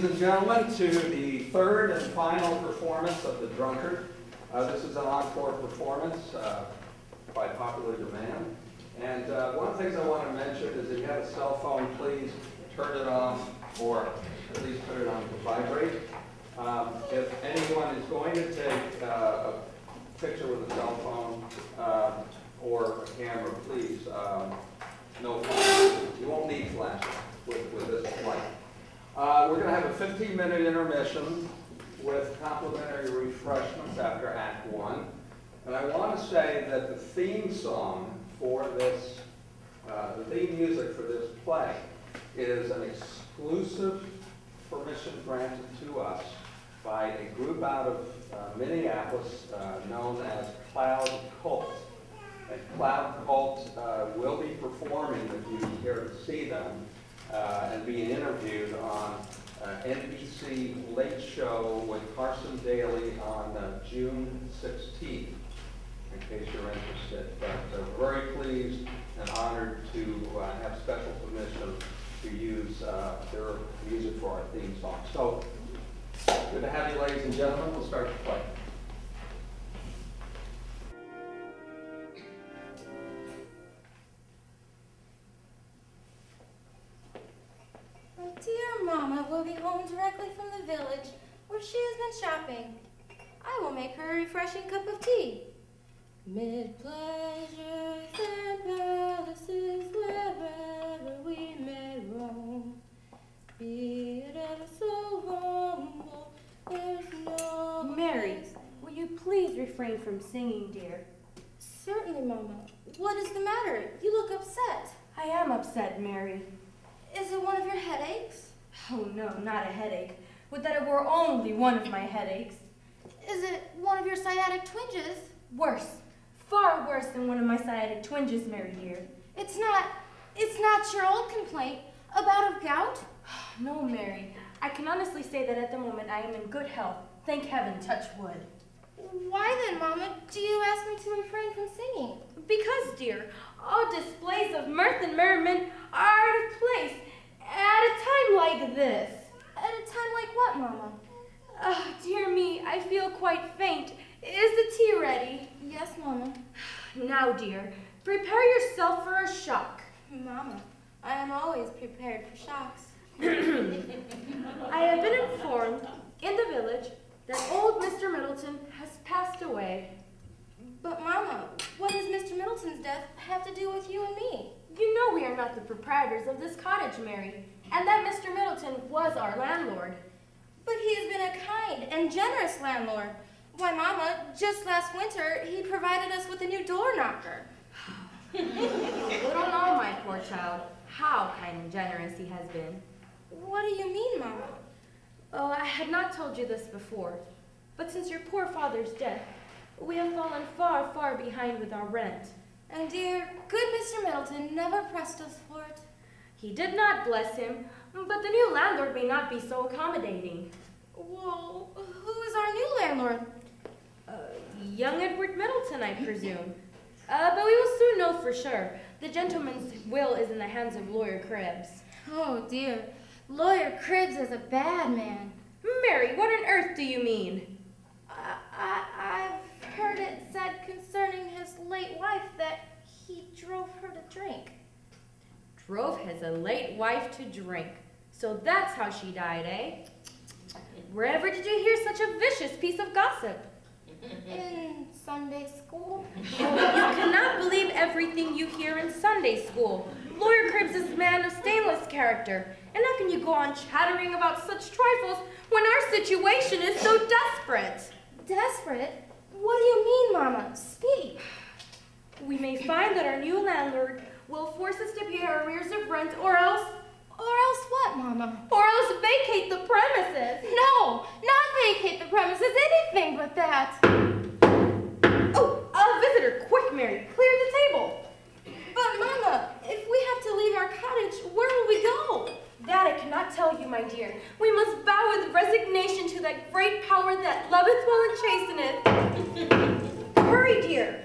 ladies and gentlemen, to the third and final performance of The Drunkard. This is an encore performance by popular demand. And one of the things I want to mention is if you have a cell phone, please turn it off or at least put it on to vibrate. If anyone is going to take a picture with a cell phone or a camera, please, no flash. You won't need flashes with this flight. We're going to have a 15-minute intermission with complimentary refreshments after Act 1. And I want to say that the theme song for this, the theme music for this play is an exclusive permission granted to us by a group out of Minneapolis known as Cloud Cult. And Cloud Cult will be performing if you care to see them and being interviewed on NBC Late Show with Carson Daly on June 16th, in case you're interested. But we're very pleased and honored to have special permission to use their music for our theme song. So, good to have you, ladies and gentlemen. We'll start the play. Dear Mama will be home directly from the village where she has been shopping. I will make her a refreshing cup of tea. Mid pleasures and palaces, wherever we may roam, be it ever so humble, there's no Mary, will you please refrain from singing, dear? Certainly, Mama. What is the matter? You look upset. I am upset, Mary. Is it one of your headaches? Oh, no, not a headache. Would that it were only one of my headaches. Is it one of your sciatic twinges? Worse. Far worse than one of my sciatic twinges, Mary dear. It's not your old complaint about gout? No, Mary. I can honestly say that at the moment I am in good health. Thank heaven, touch wood. Why then, Mama, do you ask me to refrain from singing? Because, dear, all displays of mirth and merriment are out of place at a time like this. At a time like what, Mama? Oh, dear me, I feel quite faint. Is the tea ready? Yes, Mama. Now, dear, prepare yourself for a shock. Mama, I am always prepared for shocks. I have been informed in the village that old Mr. Middleton has passed away. But, Mama, what does Mr. Middleton's death have to do with you and me? You know we are not the proprietors of this cottage, Mary, and that Mr. Middleton was our landlord. But he has been a kind and generous landlord. Why, Mama, just last winter, he provided us with a new door knocker. You don't know, my poor child, how kind and generous he has been. What do you mean, Mama? Oh, I had not told you this before, but since your poor father's death, we have fallen far, far behind with our rent. And dear, good Mr. Middleton never pressed us for it. He did not, bless him, but the new landlord may not be so accommodating. Well, who is our new landlord? Young Edward Middleton, I presume. But we will soon know for sure. The gentleman's will is in the hands of Lawyer Cribbs. Oh, dear. Lawyer Cribbs is a bad man. Mary, what on earth do you mean? I've heard it said concerning his late wife that he drove her to drink. Drove his late wife to drink. So that's how she died, eh? Wherever did you hear such a vicious piece of gossip? In Sunday school. You cannot believe everything you hear in Sunday school. Lawyer Cribbs is a man of stainless character. And how can you go on chattering about such trifles when our situation is so desperate? Desperate? What do you mean, Mama? Speak. We may find that our new landlord will force us to pay our arrears of rent, or else... Or else what, Mama? Or else vacate the premises. No, not vacate the premises, anything but that. Oh, a visitor, quick, Mary, clear the table. But, Mama, if we have to leave our cottage, where will we go? That I cannot tell you, my dear. We must bow with resignation to that great power that loveth well and chasteneth. Hurry, dear.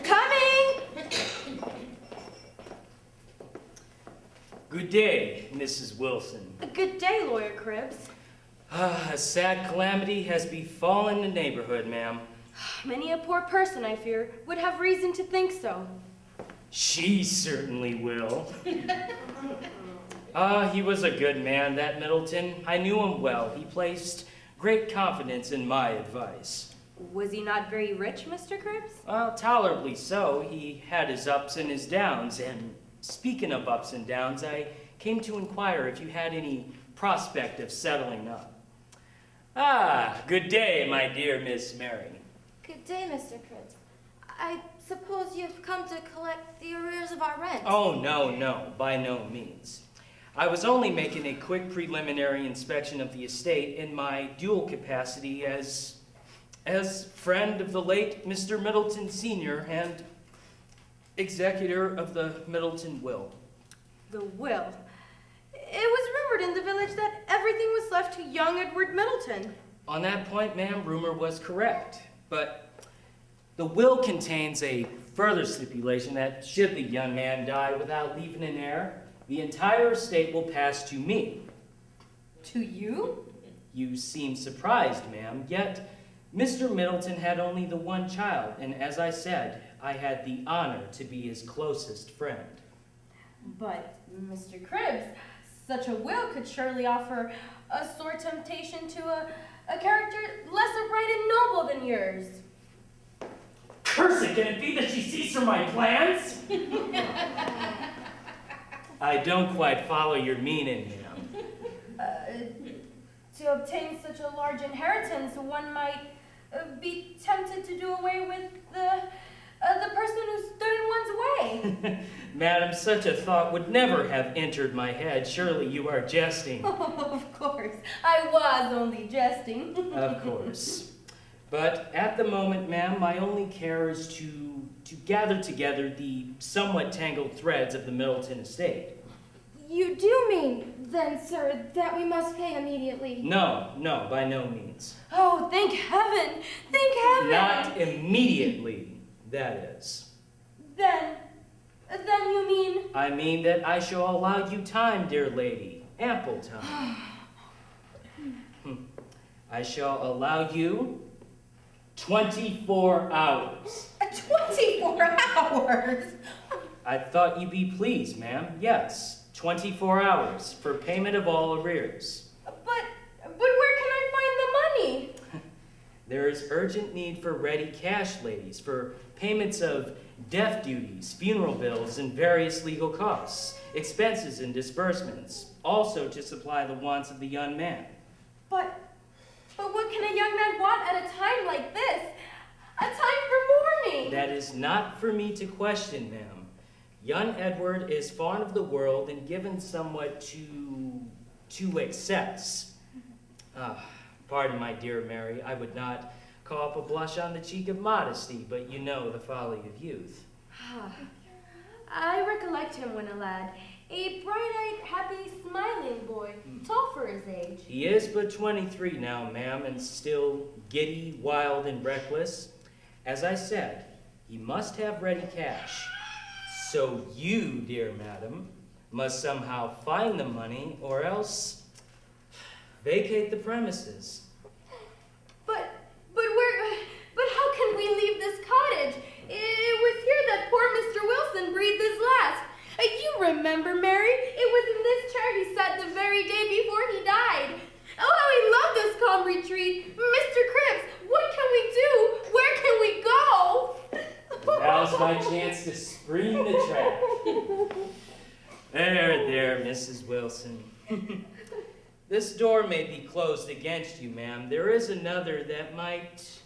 Coming! Good day, Mrs. Wilson. Good day, Lawyer Cribbs. A sad calamity has befallen the neighborhood, ma'am. Many a poor person, I fear, would have reason to think so. She certainly will. He was a good man, that Middleton. I knew him well. He placed great confidence in my advice. Was he not very rich, Mr. Cribbs? Tolerably so. He had his ups and his downs, and speaking of ups and downs, I came to inquire if you had any prospect of settling up. Good day, my dear Miss Mary. Good day, Mr. Cribbs. I suppose you've come to collect the arrears of our rent. Oh, no, by no means. I was only making a quick preliminary inspection of the estate in my dual capacity as friend of the late Mr. Middleton Sr. and executor of the Middleton will. The will. It was rumored in the village that everything was left to young Edward Middleton. On that point, ma'am, rumor was correct. But the will contains a further stipulation that should the young man die without leaving an heir, the entire estate will pass to me. To you? You seem surprised, ma'am, yet Mr. Middleton had only the one child, and as I said, I had the honor to be his closest friend. But, Mr. Cribbs, such a will could surely offer a sore temptation to a character less upright and noble than yours. Curse it, can it be that she sees through my plans? I don't quite follow your meaning, ma'am. To obtain such a large inheritance, one might be tempted to do away with the person who stood in one's way. Madam, such a thought would never have entered my head. Surely you are jesting. Oh, of course. I was only jesting. Of course. But at the moment, ma'am, my only care is to gather together the somewhat tangled threads of the Middleton estate. You do mean, then, sir, that we must pay immediately? No, by no means. Oh, thank heaven! Thank heaven! Not immediately, that is. Then you mean? I mean that I shall allow you time, dear lady. Ample time. I shall allow you 24 hours. 24 hours? I thought you'd be pleased, ma'am. Yes, 24 hours for payment of all arrears. But where can I find the money? There is urgent need for ready cash, ladies, for payments of death duties, funeral bills, and various legal costs, expenses and disbursements, also to supply the wants of the young man. But what can a young man want at a time like this? A time for mourning! That is not for me to question, ma'am. Young Edward is fond of the world and given somewhat to excess. Pardon, my dear Mary, I would not call up a blush on the cheek of modesty, but you know the folly of youth. I recollect him when a lad, a bright-eyed, happy, smiling boy, tall for his age. He is but 23 now, ma'am, and still giddy, wild, and reckless. As I said, he must have ready cash. So you, dear madam, must somehow find the money, or else vacate the premises. But how can we leave this cottage? It was here that poor Mr. Wilson breathed his last. You remember, Mary? It was in this chair he sat the very day before he died. Oh, how he loved this calm retreat. Mr. Cribbs, what can we do? Where can we go? Now's my chance to screen the trap. There, Mrs. Wilson. This door may be closed against you, ma'am. There is another that might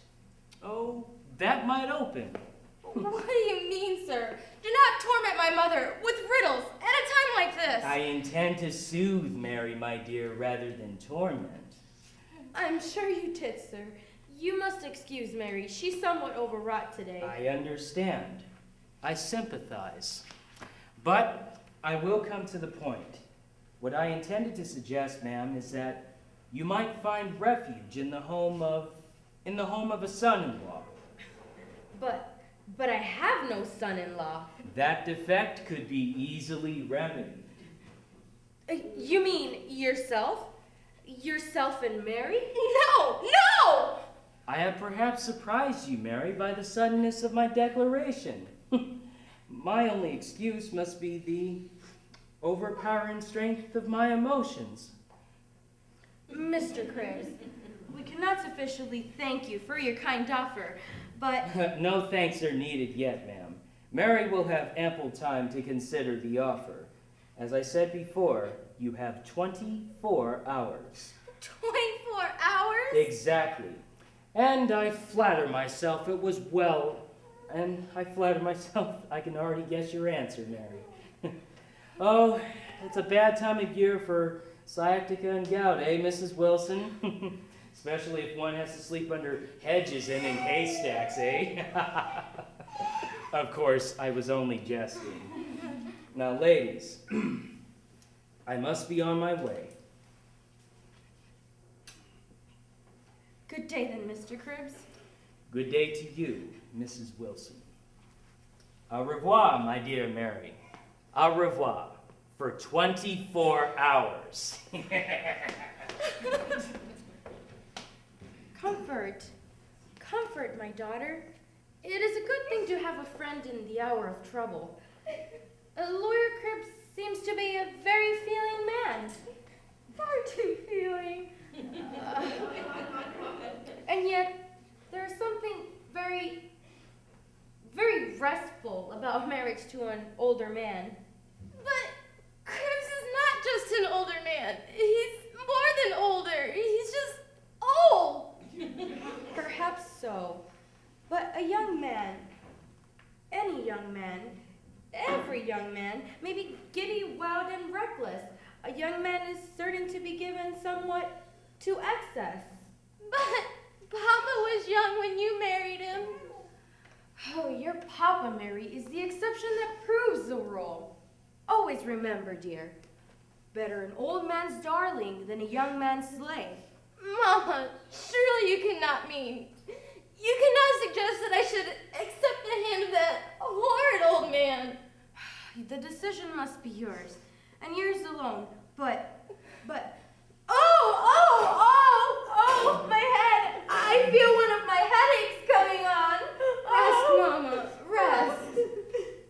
open. What do you mean, sir? Do not torment my mother with riddles at a time like this. I intend to soothe Mary, my dear, rather than torment. I'm sure you did, sir. You must excuse Mary. She's somewhat overwrought today. I understand. I sympathize. But I will come to the point. What I intended to suggest, ma'am, is that you might find refuge in the home of a son-in-law. But I have no son-in-law. That defect could be easily remedied. You mean yourself? Yourself and Mary? No! No! I have perhaps surprised you, Mary, by the suddenness of my declaration. My only excuse must be the overpowering strength of my emotions. Mr. Cribbs, we cannot sufficiently thank you for your kind offer, but... No thanks are needed yet, ma'am. Mary will have ample time to consider the offer. As I said before, you have 24 hours. 24 hours? Exactly. And I flatter myself it was well, and I flatter myself I can already guess your answer, Mary. Oh, it's a bad time of year for sciatica and gout, eh, Mrs. Wilson? Especially if one has to sleep under hedges and in haystacks, eh? Of course, I was only jesting. Now, ladies, I must be on my way. Good day then, Mr. Cribbs. Good day to you, Mrs. Wilson. Au revoir, my dear Mary. Au revoir for 24 hours. Comfort, comfort, my daughter. It is a good thing to have a friend in the hour of trouble. Lawyer Cribbs seems to be a very feeling man. Far too feeling. And yet, there is something very, very restful about marriage to an older man. But Cribbs is not just an older man. He's more than older. He's just old. Perhaps so. But a young man, any young man, every young man may be giddy, wild, and reckless. A young man is certain to be given somewhat to excess. But Papa was young when you married him. Oh, your Papa, Mary, is the exception that proves the rule. Always remember, dear, better an old man's darling than a young man's slave. Mama, surely you cannot mean... You cannot suggest that I should accept the hand of that horrid old man. The decision must be yours, and yours alone. But, oh, my head! I feel one of my headaches coming on. Rest, Mama, rest.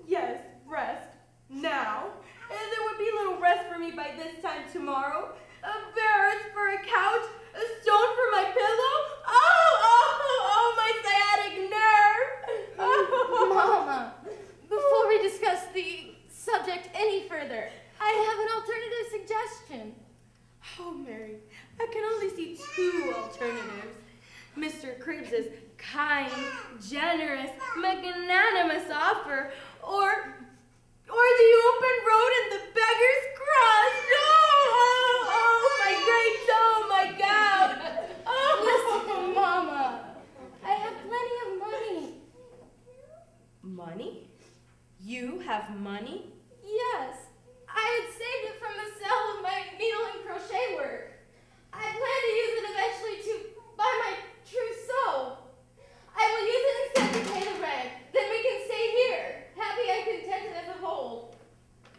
Yes, rest. Now. And there would be little rest for me by this time tomorrow. A barrett for a couch, a stone for my pillow. Oh, my sciatic nerve. Mama, before we discuss the subject any further, I have an alternative suggestion. Oh, Mary, I can only see two alternatives. Mr. Cribbs's kind, generous, magnanimous offer, or the open road and the beggar's cross. Oh, my great toe, my gout. Listen, Mama, I have plenty of money. Money? You have money? Yes, I had saved it from the sale of my needle and crochet work. I plan to use it eventually to buy my trousseau. I will use it instead to pay the rent. Then we can stay here, happy and contented as of old.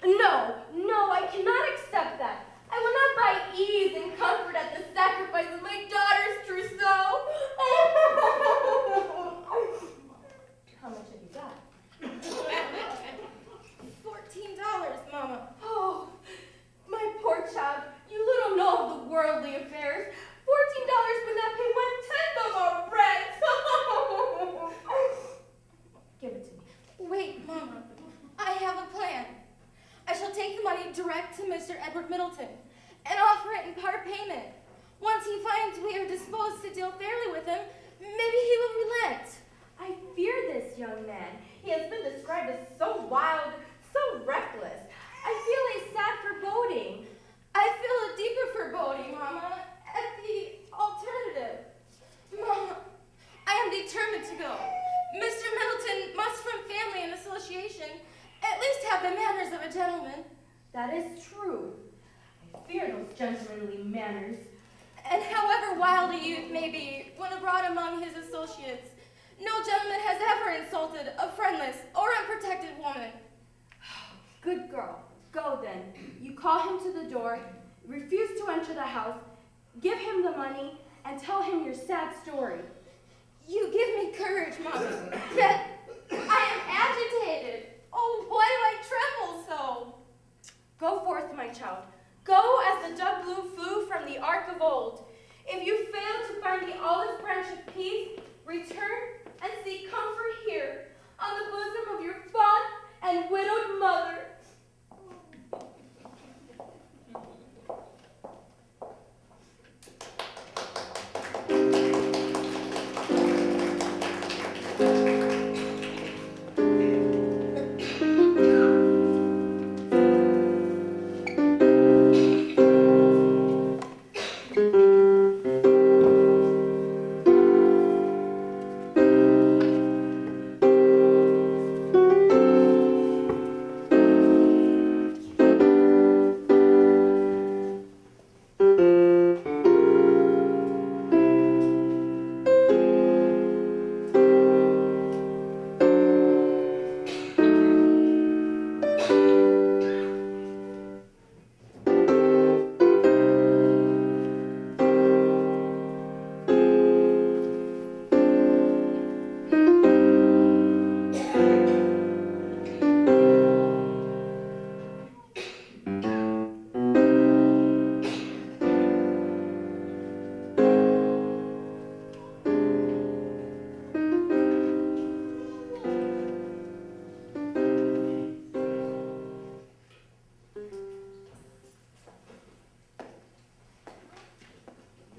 No, I cannot accept that. I will not buy ease and comfort at the sacrifice of my daughter's trousseau. How much have you got? $14, Mama. Oh, my poor child, you little know of the worldly affairs. $14 would not pay 1/10 of our rent. Give it to me. Wait, Mama, I have a plan. I shall take the money direct to Mr. Edward Middleton and offer it in part payment. Once he finds we are disposed to deal fairly with him, maybe he will relent. I fear this young man. He has been described as so wild, so reckless. I feel a sad foreboding. I feel a deeper foreboding, Mama, at the alternative. Mama, I am determined to go. Mr. Middleton must, from family and association, at least have the manners of a gentleman. That is true. I fear those gentlemanly manners. And however wild a youth may be when abroad among his associates, no gentleman has ever insulted a friendless or unprotected woman. Good girl. Go then. You call him to the door, refuse to enter the house, give him the money, and tell him your sad story. You give me courage, Mother. Yet I am agitated. Oh, why do I tremble so? Go forth, my child. Go as the dove blue flew from the ark of old. If you fail to find the olive branch of peace, return and seek comfort here, on the bosom of your fond and widowed mother.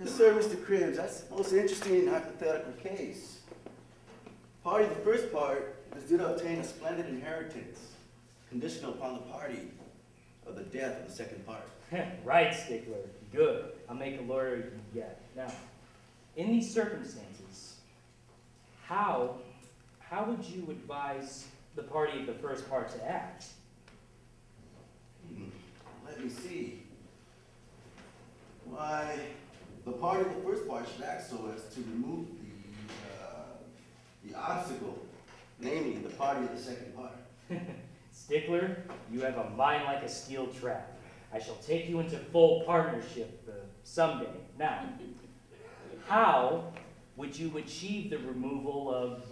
Sir, Mr. Cribbs, that's the most interesting hypothetical case. Party, the first part, is due to obtain a splendid inheritance, conditional upon the party of the death of the second part. Right, Stickler. Good. I'll make a lawyer yet. Now, in these circumstances, how would you advise the party of the first part to act? Let me see. Why, the party of the first part should act so as to remove the obstacle, namely the party of the second part. Stickler, you have a mind like a steel trap. I shall take you into full partnership someday. Now, how would you achieve the removal of,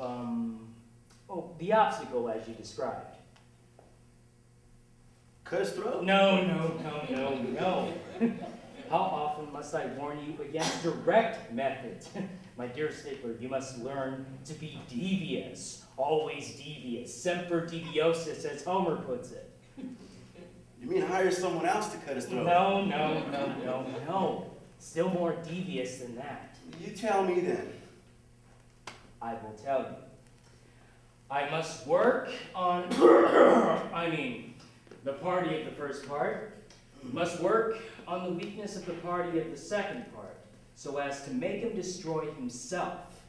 the obstacle as you described? Cut his throat? No. How often must I warn you against direct methods? My dear Stickler, you must learn to be devious, always devious, semper deviosus, as Homer puts it. You mean hire someone else to cut his throat? No. Still more devious than that. You tell me then. I will tell you. I must work on, the party of the first part must work on the weakness of the party of the second part, so as to make him destroy himself.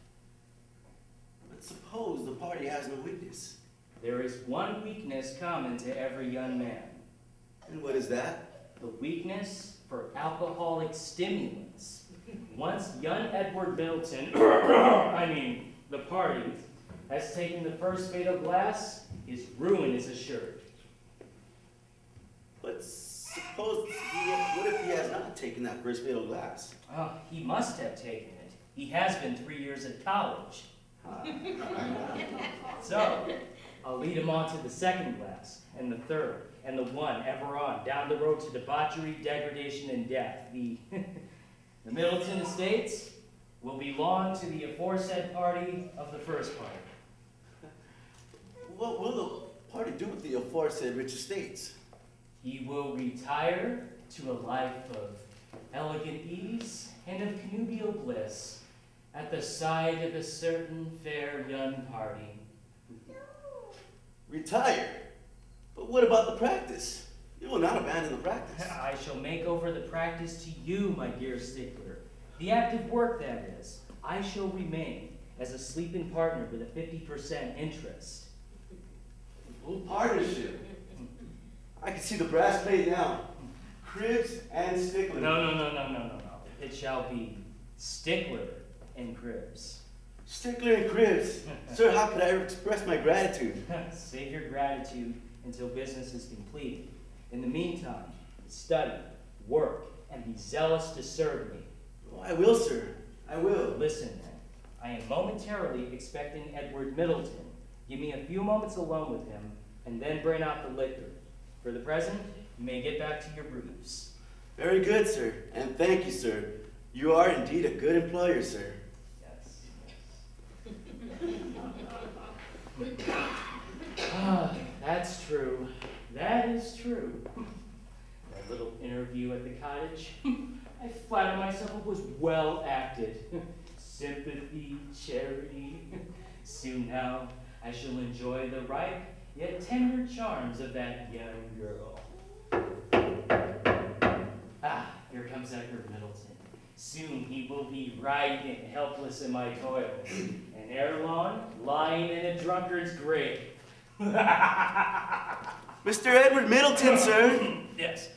But suppose the party has no weakness. There is one weakness common to every young man. And what is that? The weakness for alcoholic stimulants. Once young Edward Middleton, the party, has taken the first fatal glass, his ruin is assured. But suppose, what if he has not taken that first fatal glass? He must have taken it. He has been 3 years at college. So, I'll lead him on to the second glass, and the third, and the one, ever on, down the road to debauchery, degradation, and death. The Middleton estates will belong to the aforesaid party of the first party. What will the party do with the aforesaid rich estates? He will retire to a life of elegant ease and of connubial bliss at the side of a certain fair young party. Retire? But what about the practice? You will not abandon the practice. I shall make over the practice to you, my dear Stickler. The active work, that is. I shall remain as a sleeping partner with a 50% interest. Full partnership. I can see the brass plate now. Cribbs and Stickler. No. It shall be Stickler and Cribbs. Stickler and Cribbs. Sir, how could I ever express my gratitude? Save your gratitude until business is complete. In the meantime, study, work, and be zealous to serve me. Oh, I will, sir. I will. Listen then, I am momentarily expecting Edward Middleton. Give me a few moments alone with him, and then bring out the liquor. For the present, you may get back to your briefs. Very good, sir. And thank you, sir. You are indeed a good employer, sir. Ah, that's true. That is true. That little interview at the cottage, I flatter myself it was well acted. Sympathy, charity. Soon now, I shall enjoy the ripe yet tender charms of that young girl. Ah, here comes Edward Middleton. Soon he will be writhing, helpless in my toils, and ere long, lying in a drunkard's grave. Mr. Edward Middleton, sir. Yes.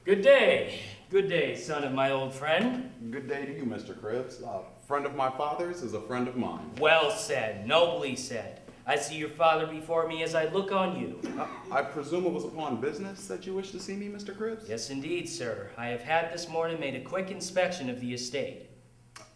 Good day. Good day, son of my old friend. Good day to you, Mr. Cribbs. A friend of my father's is a friend of mine. Well said, nobly said. I see your father before me as I look on you. I presume it was upon business that you wished to see me, Mr. Cribbs? Yes, indeed, sir. I have had this morning made a quick inspection of the estate.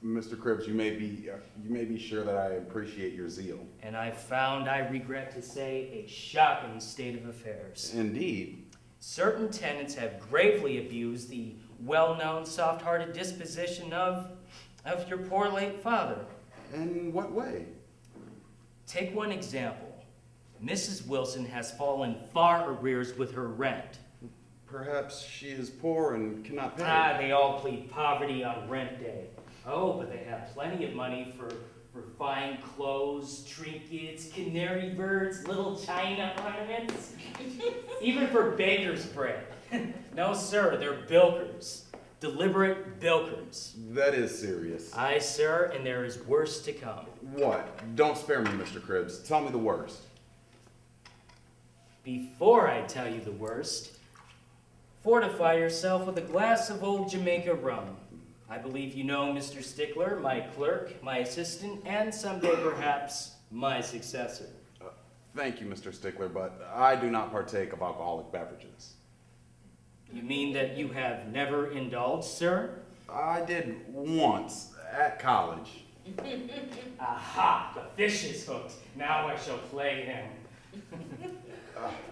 Mr. Cribbs, you may be sure that I appreciate your zeal. And I found, I regret to say, a shocking state of affairs. Indeed. Certain tenants have gravely abused the well-known soft-hearted disposition of your poor late father. In what way? Take one example. Mrs. Wilson has fallen far arrears with her rent. Perhaps she is poor and cannot pay. Ah, they all plead poverty on rent day. Oh, but they have plenty of money for fine clothes, trinkets, canary birds, little china ornaments, even for baker's bread. No, sir, they're bilkers. Deliberate bilkers. That is serious. Aye, sir, and there is worse to come. What? Don't spare me, Mr. Cribbs. Tell me the worst. Before I tell you the worst, fortify yourself with a glass of old Jamaica rum. I believe you know Mr. Stickler, my clerk, my assistant, and someday perhaps my successor. Thank you, Mr. Stickler, but I do not partake of alcoholic beverages. You mean that you have never indulged, sir? I did once, at college. Aha, the fish is hooked. Now I shall play him.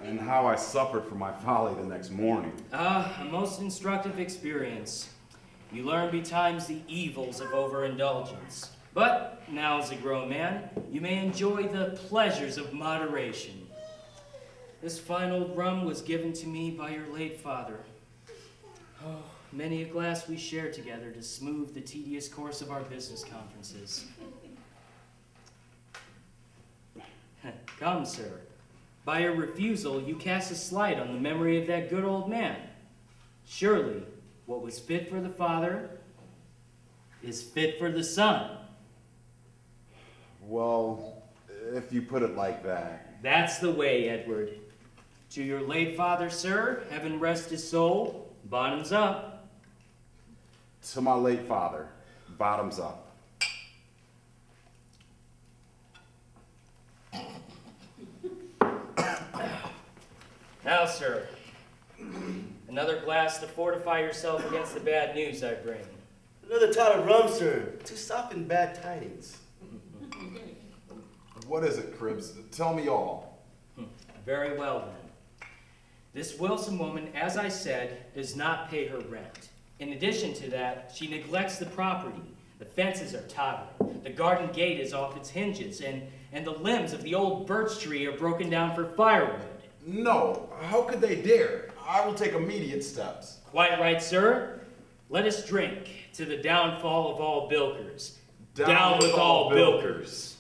And how I suffered for my folly the next morning. A most instructive experience. You learn betimes the evils of overindulgence. But now as a grown man, you may enjoy the pleasures of moderation. This fine old rum was given to me by your late father. Oh, many a glass we shared together to smooth the tedious course of our business conferences. Come, sir. By your refusal, you cast a slight on the memory of that good old man. Surely, what was fit for the father is fit for the son. Well, if you put it like that. That's the way, Edward. To your late father, sir, heaven rest his soul, bottoms up. To my late father, bottoms up. Now, sir, another glass to fortify yourself against the bad news I bring. Another tot of rum, sir, to soften bad tidings. What is it, Cribbs? Tell me all. Very well, then. This Wilson woman, as I said, does not pay her rent. In addition to that, she neglects the property. The fences are tottering, the garden gate is off its hinges, and the limbs of the old birch tree are broken down for firewood. No, how could they dare? I will take immediate steps. Quite right, sir. Let us drink to the downfall of all bilkers. Down with all bilkers.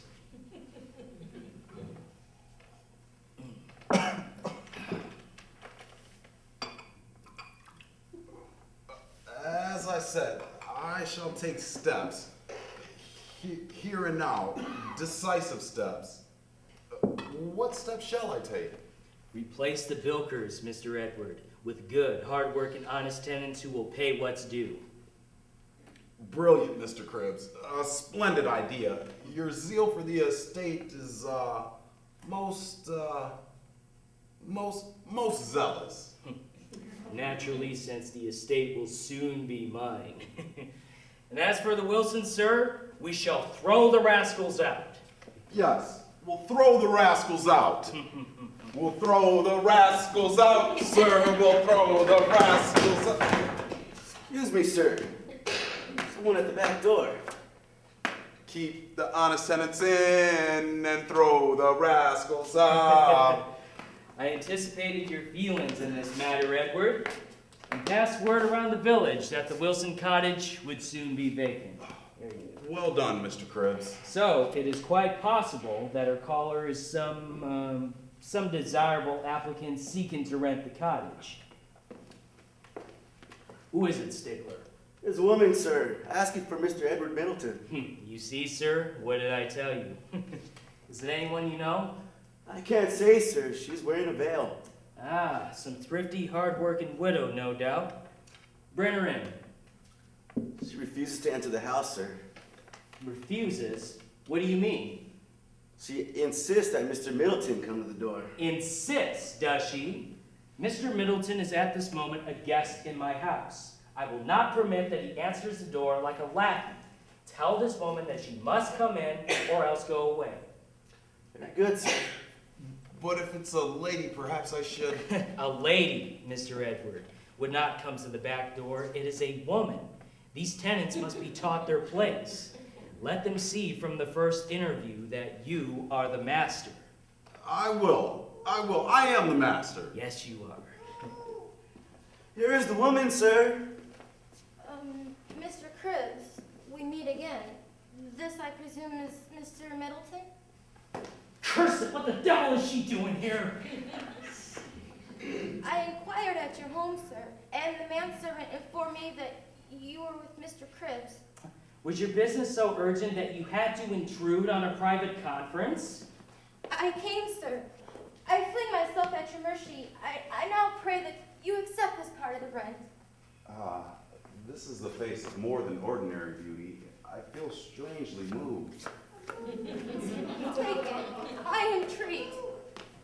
As I said, I shall take steps. Here and now, decisive steps. What steps shall I take? Replace the bilkers, Mr. Edward, with good, hard-working, honest tenants who will pay what's due. Brilliant, Mr. Cribbs. A splendid idea. Your zeal for the estate is, most zealous. Naturally, since the estate will soon be mine. And as for the Wilsons, sir, we shall throw the rascals out. Yes, we'll throw the rascals out. We'll throw the rascals out, sir. We'll throw the rascals out. Excuse me, sir. Someone at the back door. Keep the honest tenants in and throw the rascals out. I anticipated your feelings in this matter, Edward, and passed word around the village that the Wilson cottage would soon be vacant. Well done, Mr. Cribbs. So, it is quite possible that our caller is some desirable applicant seeking to rent the cottage. Who is it, Stickler? There's a woman, sir, asking for Mr. Edward Middleton. You see, sir, what did I tell you? Is it anyone you know? I can't say, sir. She's wearing a veil. Ah, some thrifty, hard-working widow, no doubt. Bring her in. She refuses to enter the house, sir. Refuses? What do you mean? She insists that Mr. Middleton come to the door. Insists, does she? Mr. Middleton is at this moment a guest in my house. I will not permit that he answers the door like a lackey. Tell this woman that she must come in or else go away. Very good, sir. But if it's a lady, perhaps I should. A lady, Mr. Edward, would not come to the back door. It is a woman. These tenants must be taught their place. Let them see from the first interview that you are the master. I will. I am the master. Yes, you are. Here is the woman, sir. Mr. Cribbs, we meet again. This, I presume, is Mr. Middleton? Curse it, what the devil is she doing here? I inquired at your home, sir, and the manservant informed me that you were with Mr. Cribbs. Was your business so urgent that you had to intrude on a private conference? I came, sir. I fling myself at your mercy. I now pray that you accept this part of the rent. This is the face of more than ordinary beauty. I feel strangely moved. Take it. I entreat.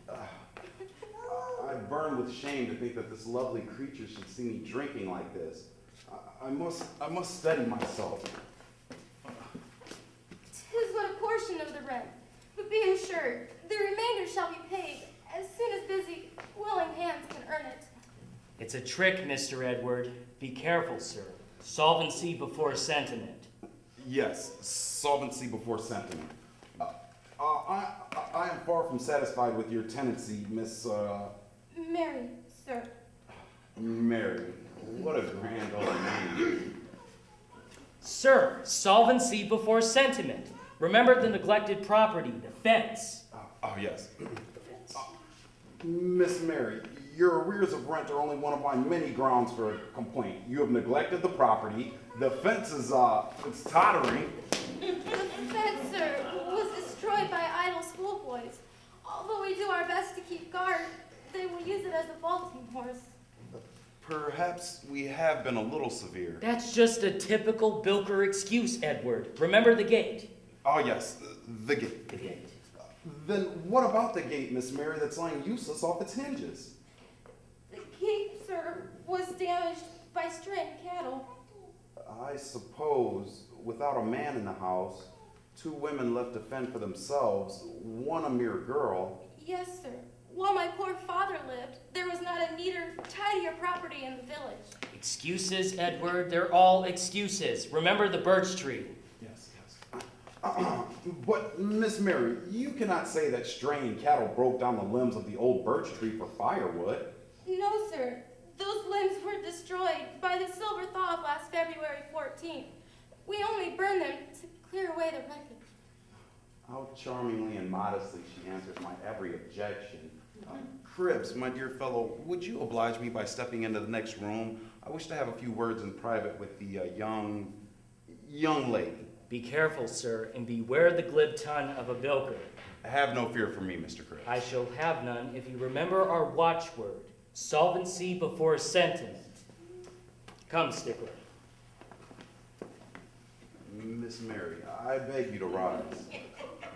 I burn with shame to think that this lovely creature should see me drinking like this. I must steady myself. 'Tis but a portion of the rent, but be assured, the remainder shall be paid as soon as busy, willing hands can earn it. It's a trick, Mr. Edward. Be careful, sir. Solvency before sentiment. Yes, solvency before sentiment. I am far from satisfied with your tenancy, Miss, Mary, sir. Mary. What a grand old name. Sir, solvency before sentiment. Remember the neglected property, the fence. Oh, yes. Miss Mary, your arrears of rent are only one of my many grounds for a complaint. You have neglected the property. The fence is, it's tottering. The fence, sir, was destroyed by idle schoolboys. Although we do our best to keep guard, they will use it as a vaulting horse. Perhaps we have been a little severe. That's just a typical bilker excuse, Edward. Remember the gate. Oh, yes, the gate. The gate. Then what about the gate, Miss Mary, that's lying useless off its hinges? The gate, sir, was damaged by straying cattle. I suppose, without a man in the house, two women left to fend for themselves, one a mere girl. Yes, sir. While my poor father lived, there was not a neater, tidier property in the village. Excuses, Edward. They're all excuses. Remember the birch tree. Yes, yes. But, Miss Mary, you cannot say that straying cattle broke down the limbs of the old birch tree for firewood. No, sir. Those limbs were destroyed by the silver thaw of last February 14th. We only burned them to clear away the wreckage. How charmingly and modestly she answers my every objection. Cribbs, my dear fellow, would you oblige me by stepping into the next room? I wish to have a few words in private with the young lady. Be careful, sir, and beware the glib tongue of a bilker. Have no fear for me, Mr. Cribbs. I shall have none if you remember our watchword, solvency before sentiment. Come, Stickler. Miss Mary, I beg you to rise.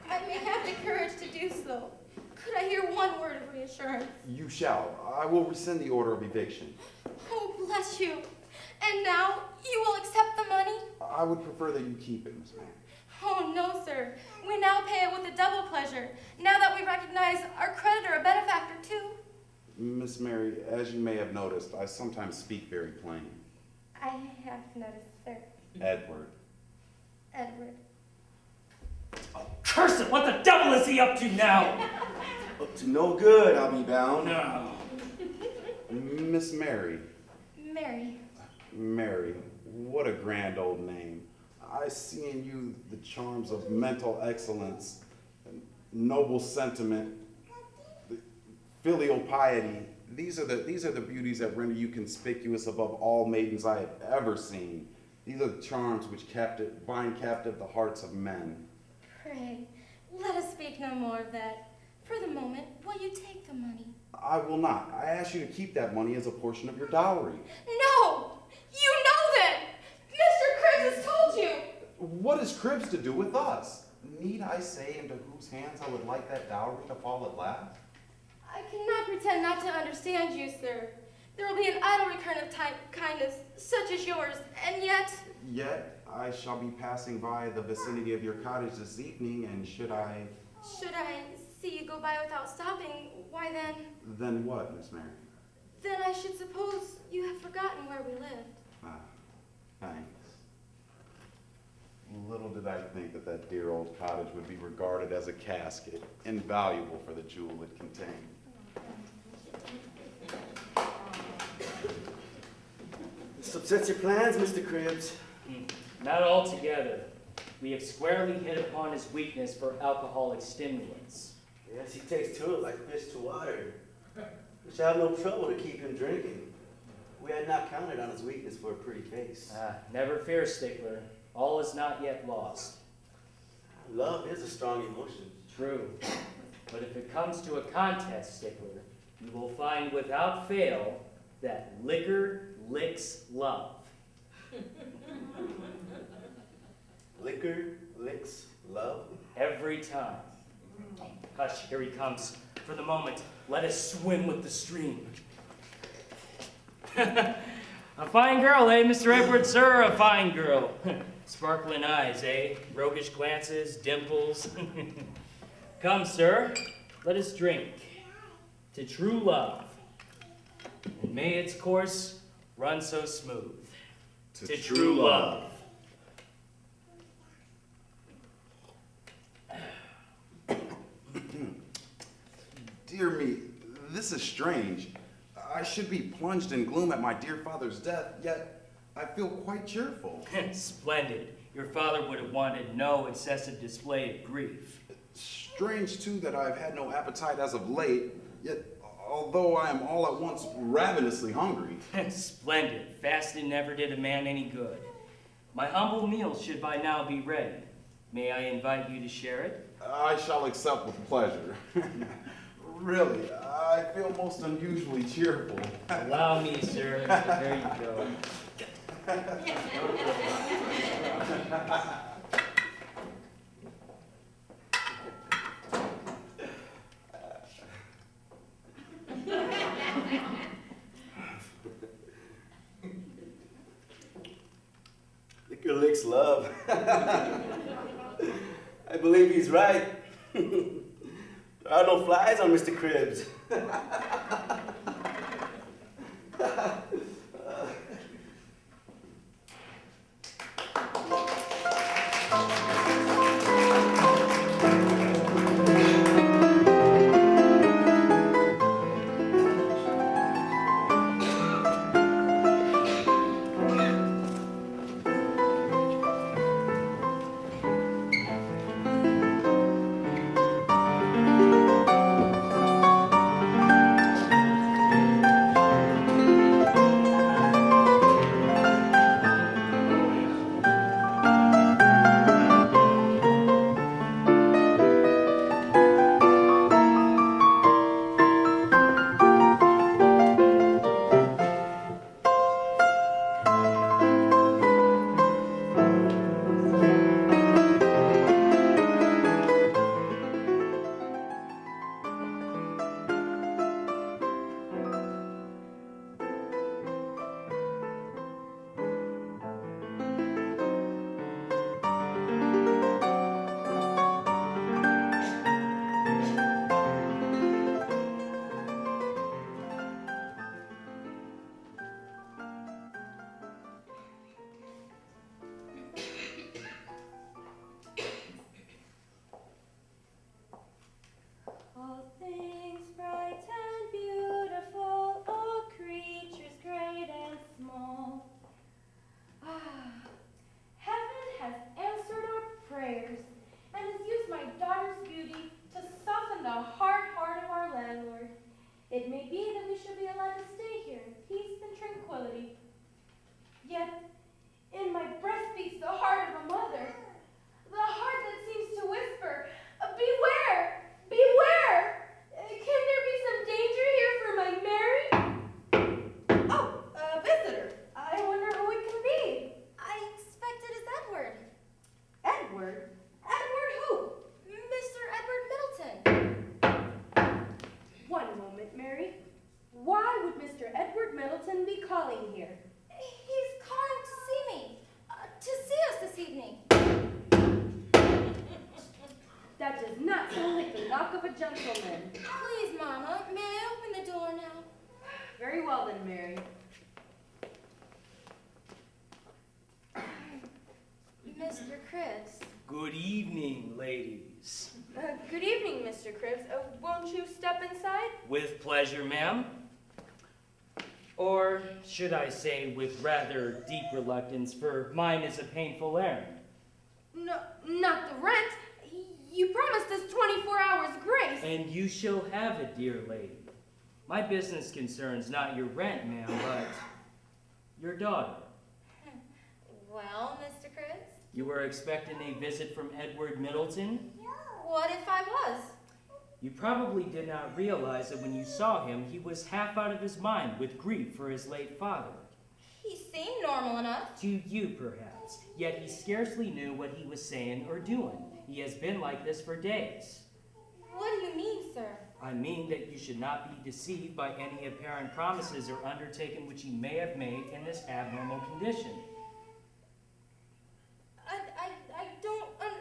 I may have the courage to do so. Could I hear one word of reassurance? You shall. I will rescind the order of eviction. bless you. And now you will accept the money? I would prefer that you keep it, Miss Mary. Oh, no, sir. We now pay it with a double pleasure, now that we recognize our creditor a benefactor, too. Miss Mary, as you may have noticed, I sometimes speak very plain. I have noticed, sir. Edward. Edward. Oh, curse it! What the devil is he up to now? Up to no good, I'll be bound. No. Miss Mary. Mary. Mary, what a grand old name. I see in you the charms of mental excellence, noble sentiment, filial piety. These are the beauties that render you conspicuous above all maidens I have ever seen. These are the charms which bind captive the hearts of men. Pray, let us speak no more of that. For the moment, will you take the money? I will not. I ask you to keep that money as a portion of your dowry. No! You know that! Mr. Cribs has told you! What has Cribs to do with us? Need I say into whose hands I would like that dowry to fall at last? I cannot pretend not to understand you, sir. There will be an idle return of kindness, such as yours, and yet... Yet I shall be passing by the vicinity of your cottage this evening, and should I see you go by without stopping, why then... Then what, Miss Mary? Then I should suppose you have forgotten where we lived. Ah, thanks. Little did I think that that dear old cottage would be regarded as a casket, invaluable for the jewel it contained. This upsets your plans, Mr. Cribs. Not altogether. We have squarely hit upon his weakness for alcoholic stimulants. Yes, he takes to it like fish to water. We shall have no trouble to keep him drinking. We had not counted on his weakness for a pretty face. Never fear, Stickler. All is not yet lost. Love is a strong emotion. True. But if it comes to a contest, Stickler, you will find without fail that liquor licks love. Liquor licks love? Every time. Hush, here he comes. For the moment, let us swim with the stream. A fine girl, eh, Mr. Edward, sir? A fine girl. Sparkling eyes, eh? Roguish glances, dimples. Come, sir, let us drink to true love. And may its course run so smooth. To true love. Dear me, this is strange. I should be plunged in gloom at my dear father's death, yet I feel quite cheerful. Splendid. Your father would have wanted no excessive display of grief. Strange, too, that I've had no appetite as of late, yet although I am all at once ravenously hungry. Splendid. Fasting never did a man any good. My humble meal should by now be ready. May I invite you to share it? I shall accept with pleasure. Really, I feel most unusually cheerful. Allow me, sir. There you go. Liquor licks love. I believe he's right. There are no flies on Mr. Cribs. of a gentleman. Please, Mama, may I open the door now? Very well then, Mary. Mr. Cribbs. Good evening, ladies. Good evening, Mr. Cribbs. Won't you step inside? With pleasure, ma'am. Or should I say with rather deep reluctance, for mine is a painful errand. No, not the rent. You promised us 24 hours grace. And you shall have it, dear lady. My business concerns not your rent, ma'am, but your daughter. Well, Mr. Cribbs? You were expecting a visit from Edward Middleton? What if I was? You probably did not realize that when you saw him, he was half out of his mind with grief for his late father. He seemed normal enough. To you, perhaps, yet he scarcely knew what he was saying or doing. He has been like this for days. What do you mean, sir? I mean that you should not be deceived by any apparent promises or undertaking which he may have made in this abnormal condition.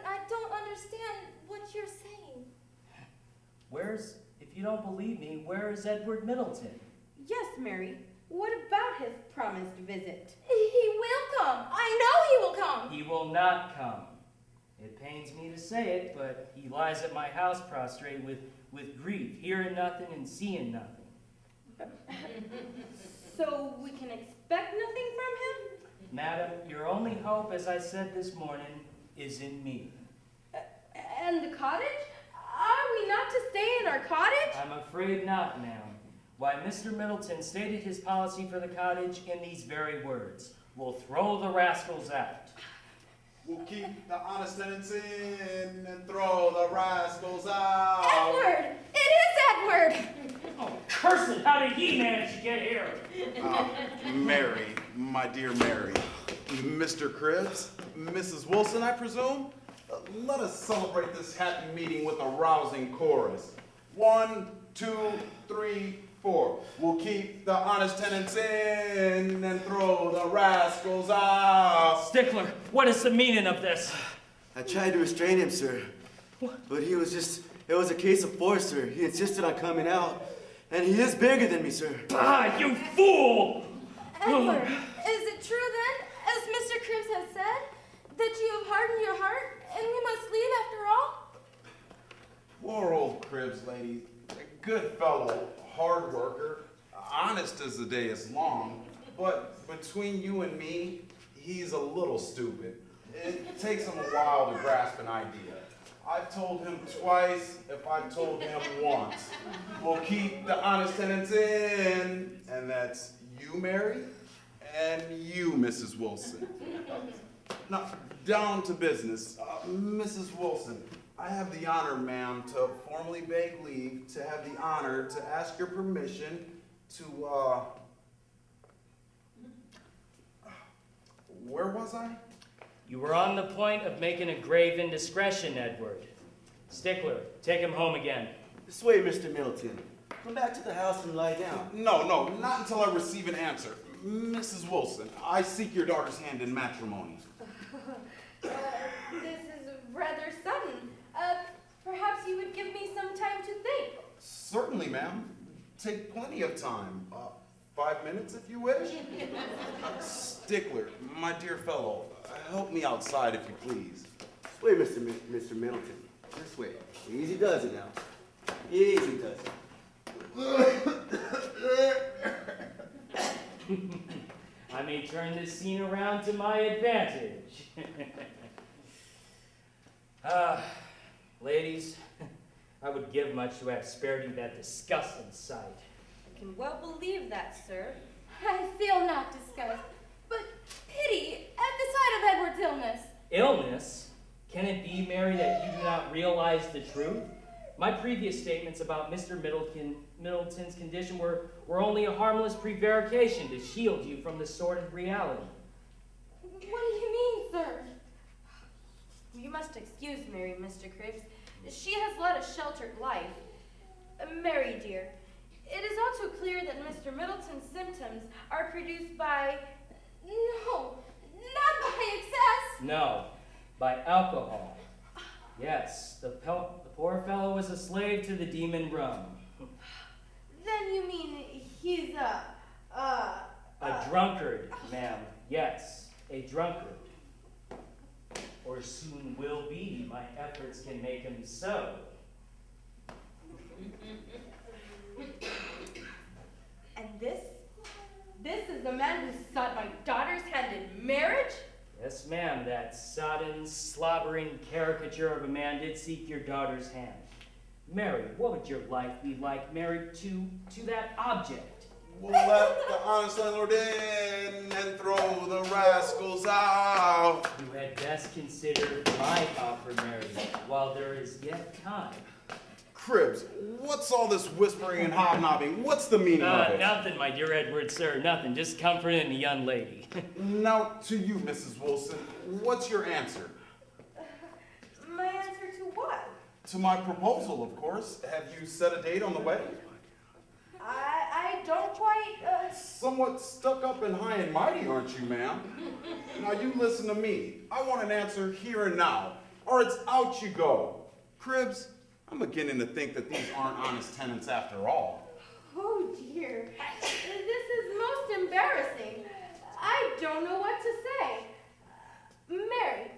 I don't understand what you're saying. If you don't believe me, where is Edward Middleton? Yes, Mary. What about his promised visit? He will come. I know he will come. He will not come. It pains me to say it, but he lies at my house prostrate with grief, hearing nothing and seeing nothing. So we can expect nothing from him? Madam, your only hope, as I said this morning, is in me. And the cottage? Are we not to stay in our cottage? I'm afraid not, ma'am. Why, Mr. Middleton stated his policy for the cottage in these very words. We'll throw the rascals out. We'll keep the honest tenants in and throw the rascals out. Edward! It is Edward! Oh, curse it! How did he manage to get here? Mary, my dear Mary. Mr. Cribbs, Mrs. Wilson, I presume? Let us celebrate this happy meeting with a rousing chorus. 1, 2, 3, 4. We'll keep the honest tenants in and throw the rascals out. Stickler, what is the meaning of this? I tried to restrain him, sir. But he was just, it was a case of force, sir. He insisted on coming out. And he is bigger than me, sir. Ah, you fool! Edward, is it true then, as Mr. Cribbs has said, that you have hardened your heart and we must leave after all? Poor old Cribbs, lady. A good fellow, hard worker, honest as the day is long. But between you and me, he's a little stupid. It takes him a while to grasp an idea. I've told him twice, if I've told him once. We'll keep the honest tenants in, and that's you, Mary, and you, Mrs. Wilson. Now, down to business. Mrs. Wilson, I have the honor, ma'am, to formally beg leave to have the honor to ask your permission to, where was I? You were on the point of making a grave indiscretion, Edward. Stickler, take him home again. This way, Mr. Middleton. Come back to the house and lie down. No, not until I receive an answer. Mrs. Wilson, I seek your daughter's hand in matrimony. This is rather sudden. Perhaps you would give me some time to think. Certainly, ma'am. Take plenty of time. 5 minutes, if you wish. Stickler, my dear fellow, help me outside, if you please. This way, Mr. Middleton. This way. Easy does it now. Easy does it. I may turn this scene around to my advantage. Ladies, I would give much to have spared you that disgusting sight. I can well believe that, sir. I feel not disgust, but pity at the sight of Edward's illness. Illness? Can it be, Mary, that you do not realize the truth? My previous statements about Mr. Middleton's condition were only a harmless prevarication to shield you from the sordid reality. What do you mean, sir? You must excuse Mary, Mr. Cribbs. She has led a sheltered life. Mary, dear, it is all too clear that Mr. Middleton's symptoms are produced by... No, not by excess. No, by alcohol. Yes, the poor fellow was a slave to the demon rum. Then you mean he's A drunkard, ma'am. Yes, a drunkard. Or soon will be. My efforts can make him so. And this is the man who sought my daughter's hand in marriage? Yes, ma'am, that sodden, slobbering caricature of a man did seek your daughter's hand. Mary, what would your life be like married to that object? We'll let the honest landlord in and throw the rascals out. You had best consider my offer, Mary, while there is yet time. Cribbs, what's all this whispering and hobnobbing? What's the meaning of it? Nothing, my dear Edward, sir, nothing. Just comforting the young lady. Now, to you, Mrs. Wilson, what's your answer? My answer to what? To my proposal, of course. Have you set a date on the wedding? I don't quite, Somewhat stuck up and high and mighty, aren't you, ma'am? Now, you listen to me. I want an answer here and now, or it's out you go. Cribbs, I'm beginning to think that these aren't honest tenants after all. Oh dear, this is most embarrassing. I don't know what to say. Mary,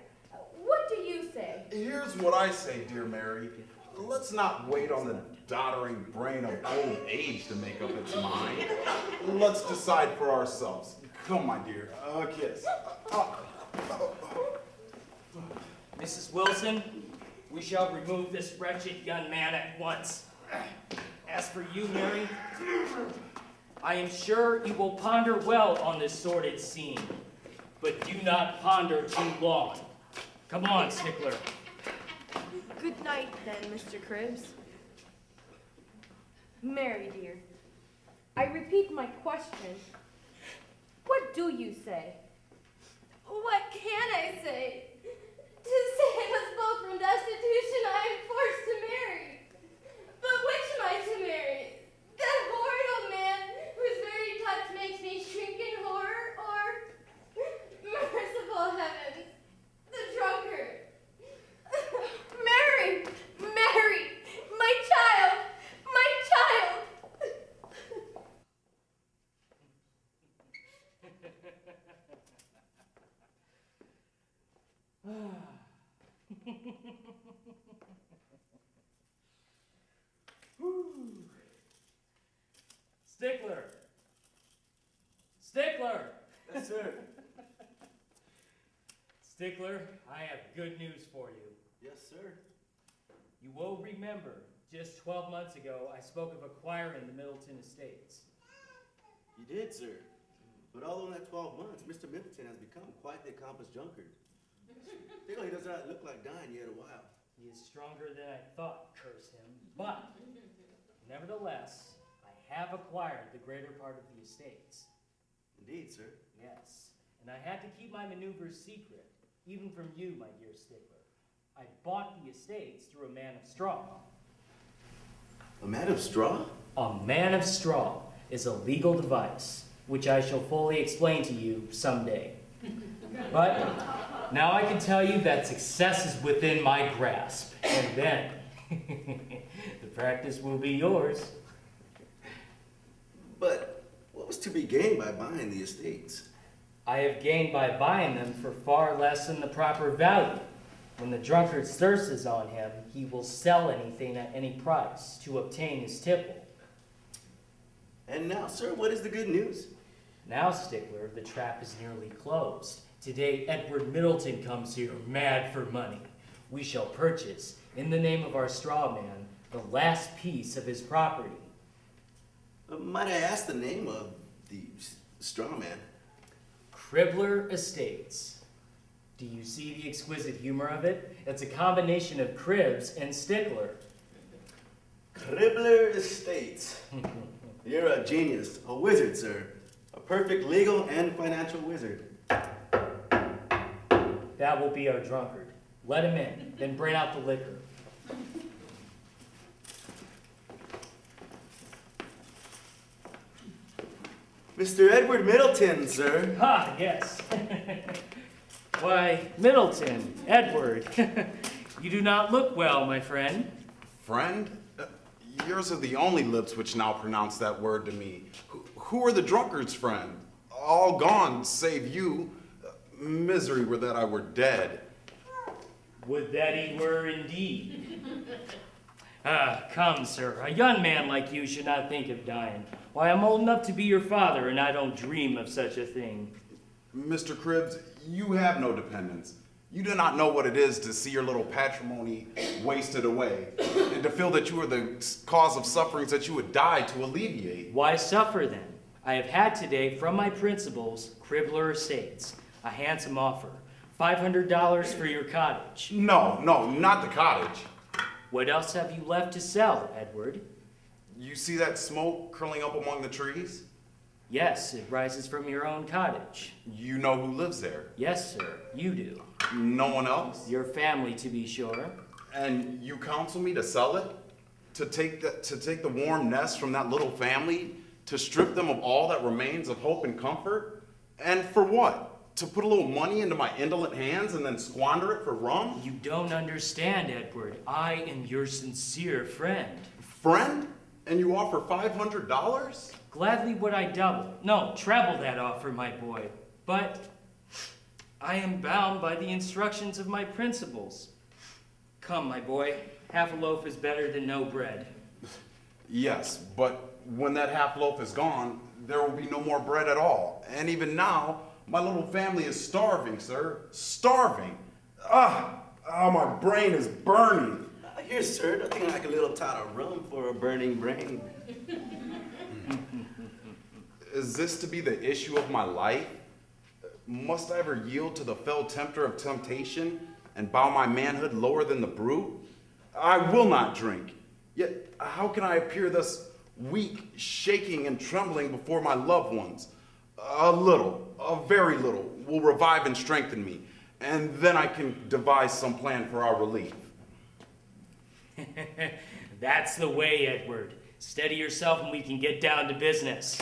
what do you say? Here's what I say, dear Mary. Let's not wait on the doddering brain of old age to make up its mind. Let's decide for ourselves. Come, my dear, a kiss. Mrs. Wilson, we shall remove this wretched young man at once. As for you, Mary, I am sure you will ponder well on this sordid scene, but do not ponder too long. Come on, Stickler. Good night then, Mr. Cribbs. Mary, dear, I repeat my question. What do you say? What can I say? To save us both from destitution, I am forced to marry. But which am I to marry? That horrid old man whose very touch makes me shrink in horror, or, merciful heavens, the drunkard? Mary! Mary! My child! My child! Stickler! Stickler! Yes, sir. Stickler, I have good news for you. Yes, sir. You will remember, just 12 months ago, I spoke of acquiring the Middleton estates. You did, sir. But although in that 12 months, Mr. Middleton has become quite the accomplished drunkard. Still, he does not look like dying yet a while. He is stronger than I thought, curse him. But, nevertheless, I have acquired the greater part of the estates. Indeed, sir. Yes, and I had to keep my maneuvers secret, even from you, my dear Stickler. I bought the estates through a man of straw. A man of straw? A man of straw is a legal device, which I shall fully explain to you someday. But now I can tell you that success is within my grasp, and then the practice will be yours. But what was to be gained by buying the estates? I have gained by buying them for far less than the proper value. When the drunkard's thirst is on him, he will sell anything at any price to obtain his tipple. And now, sir, what is the good news? Now, Stickler, the trap is nearly closed. Today, Edward Middleton comes here mad for money. We shall purchase, in the name of our straw man, the last piece of his property. Might I ask the name of the straw man? Cribbler Estates. Do you see the exquisite humor of it? It's a combination of Cribbs and Stickler. Cribbler Estates. You're a genius, a wizard, sir. A perfect legal and financial wizard. That will be our drunkard. Let him in, then bring out the liquor. Mr. Edward Middleton, sir. Ah, yes. Why, Middleton, Edward, You do not look well, my friend. Friend? Yours are the only lips which now pronounce that word to me. Who are the drunkards, friend? All gone, save you. Misery were that I were dead. Would that he were indeed. Come, sir. A young man like you should not think of dying. Why, I'm old enough to be your father, and I don't dream of such a thing. Mr. Cribbs, you have no dependents. You do not know what it is to see your little patrimony wasted away, and to feel that you are the cause of sufferings that you would die to alleviate. Why suffer then? I have had today from my principals, Cribbler Estates, a handsome offer. $500 for your cottage. No, not the cottage. What else have you left to sell, Edward? You see that smoke curling up among the trees? Yes, it rises from your own cottage. You know who lives there. Yes, sir, you do. No one else? Your family, to be sure. And you counsel me to sell it? To take the warm nest from that little family? To strip them of all that remains of hope and comfort? And for what? To put a little money into my indolent hands and then squander it for rum? You don't understand, Edward. I am your sincere friend. Friend? And you offer $500? Gladly would I double, no, treble that offer, my boy. But I am bound by the instructions of my principals. Come, my boy, half a loaf is better than no bread. Yes, but when that half loaf is gone, there will be no more bread at all. And even now, my little family is starving, sir. Starving. My brain is burning. Here, sir, nothing like a little tot of rum for a burning brain. Is this to be the issue of my life? Must I ever yield to the fell tempter of temptation and bow my manhood lower than the brute? I will not drink. Yet how can I appear thus weak, shaking, and trembling before my loved ones? A very little, will revive and strengthen me, and then I can devise some plan for our relief. That's the way, Edward. Steady yourself and we can get down to business.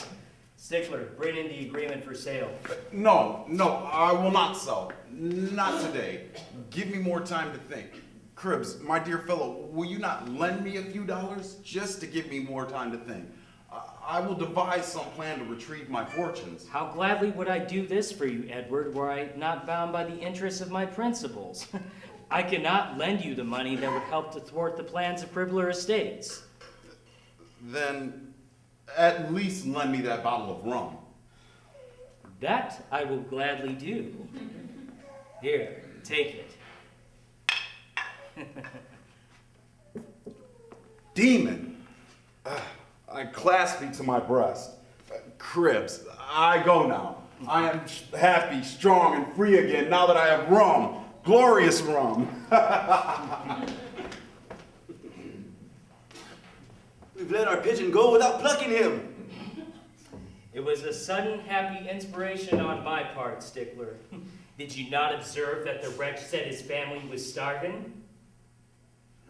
Stickler, bring in the agreement for sale. No, I will not sell. Not today. Give me more time to think. Cribbs, my dear fellow, will you not lend me a few dollars just to give me more time to think? I will devise some plan to retrieve my fortunes. How gladly would I do this for you, Edward, were I not bound by the interests of my principals. I cannot lend you the money that would help to thwart the plans of Cribbler Estates. Then at least lend me that bottle of rum. That I will gladly do. Here, take it. Demon! I clasp thee to my breast. Cribbs, I go now. I am happy, strong, and free again now that I have rum. Glorious rum. We've let our pigeon go without plucking him. It was a sudden, happy inspiration on my part, Stickler. Did you not observe that the wretch said his family was starving?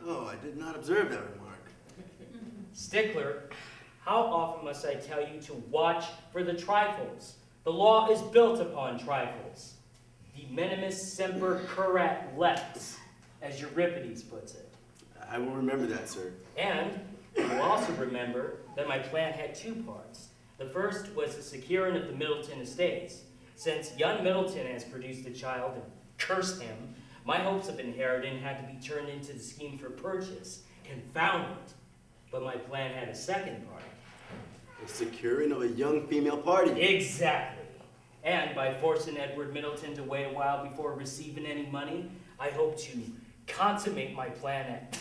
Oh, I did not observe that remark. Stickler, how often must I tell you to watch for the trifles? The law is built upon trifles. De minimis semper curat lex, as Euripides puts it. I will remember that, sir. And you will also remember that my plan had two parts. The first was the securing of the Middleton estates. Since young Middleton has produced a child, and curse him, my hopes of inheriting had to be turned into the scheme for purchase. Confound it. But my plan had a second part. The securing of a young female party. Exactly. And by forcing Edward Middleton to wait a while before receiving any money, I hope to consummate my plan at...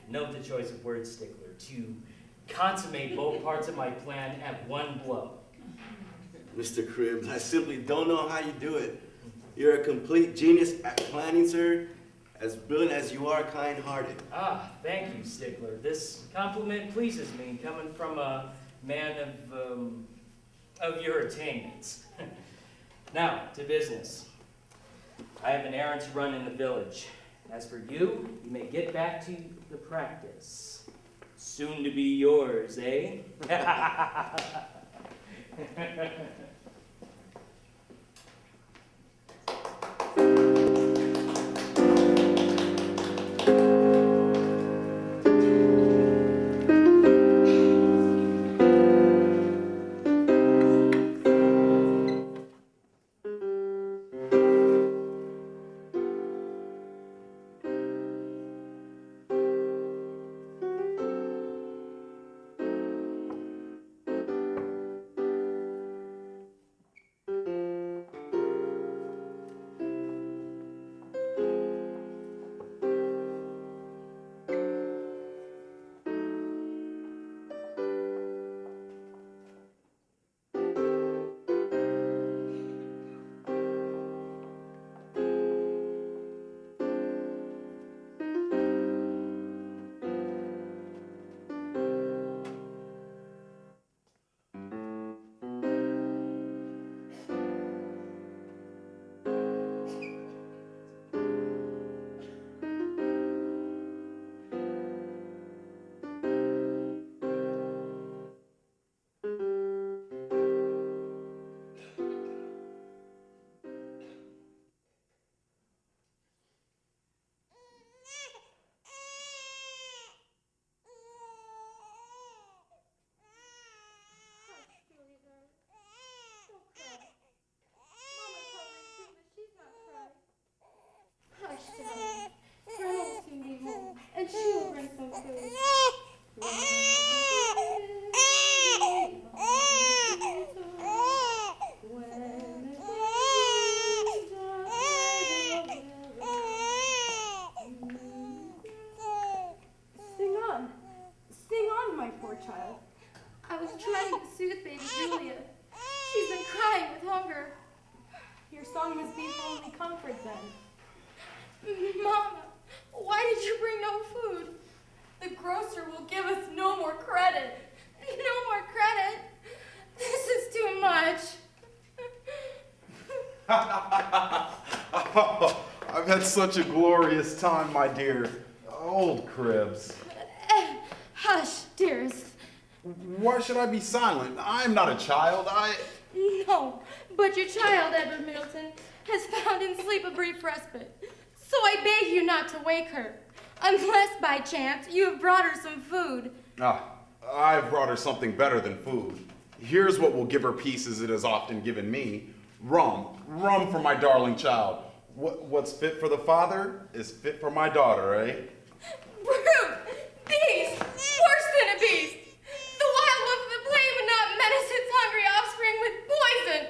Note the choice of words, Stickler. To consummate both parts of my plan at one blow. Mr. Cribbs, I simply don't know how you do it. You're a complete genius at planning, sir. As brilliant as you are kind-hearted. Thank you, Stickler. This compliment pleases me, coming from a man of your attainments. Now, to business. I have an errand to run in the village. As for you, you may get back to the practice. Soon to be yours, eh? song must be for only comfort then. Mama, why did you bring no food? The grocer will give us no more credit. No more credit. This is too much. I've had such a glorious time, my dear. Old Cribs. Hush, dearest. Why should I be silent? I'm not a child. No, but your child, Edward Middleton, has found in sleep a brief respite. So I beg you not to wake her, unless by chance you have brought her some food. I've brought her something better than food. Here's what will give her peace as it has often given me. Rum. Rum for my darling child. What's fit for the father is fit for my daughter, eh? Brute! Beast! Worse than a beast! The wild wolf of the plain would not menace its hungry offspring with poison!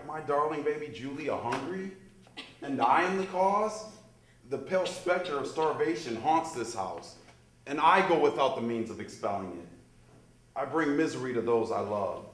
My darling baby Julia hungry? And I am the cause? The pale specter of starvation haunts this house, and I go without the means of expelling it. I bring misery to those I love.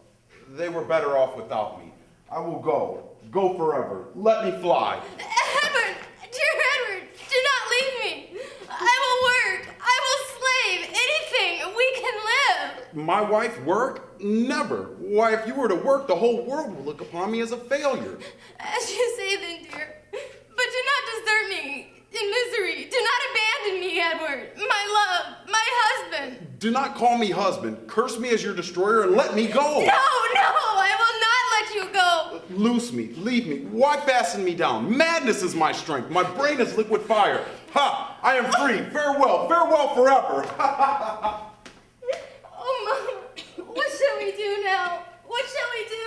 They were better off without me. I will go forever. Let me fly. Edward! Dear Edward, do not leave me! I will work! I will slave! Anything! We can live! My wife work? Never. Why, if you were to work, the whole world would look upon me as a failure. As you say then, dear. But do not desert me in misery. Do not abandon me, Edward. My love, my husband. Do not call me husband. Curse me as your destroyer and let me go. No, I will not let you go. Loose me, leave me. Why fasten me down? Madness is my strength. My brain is liquid fire. Ha! I am free. Farewell, farewell forever. Oh, Mama, what shall we do now? What shall we do?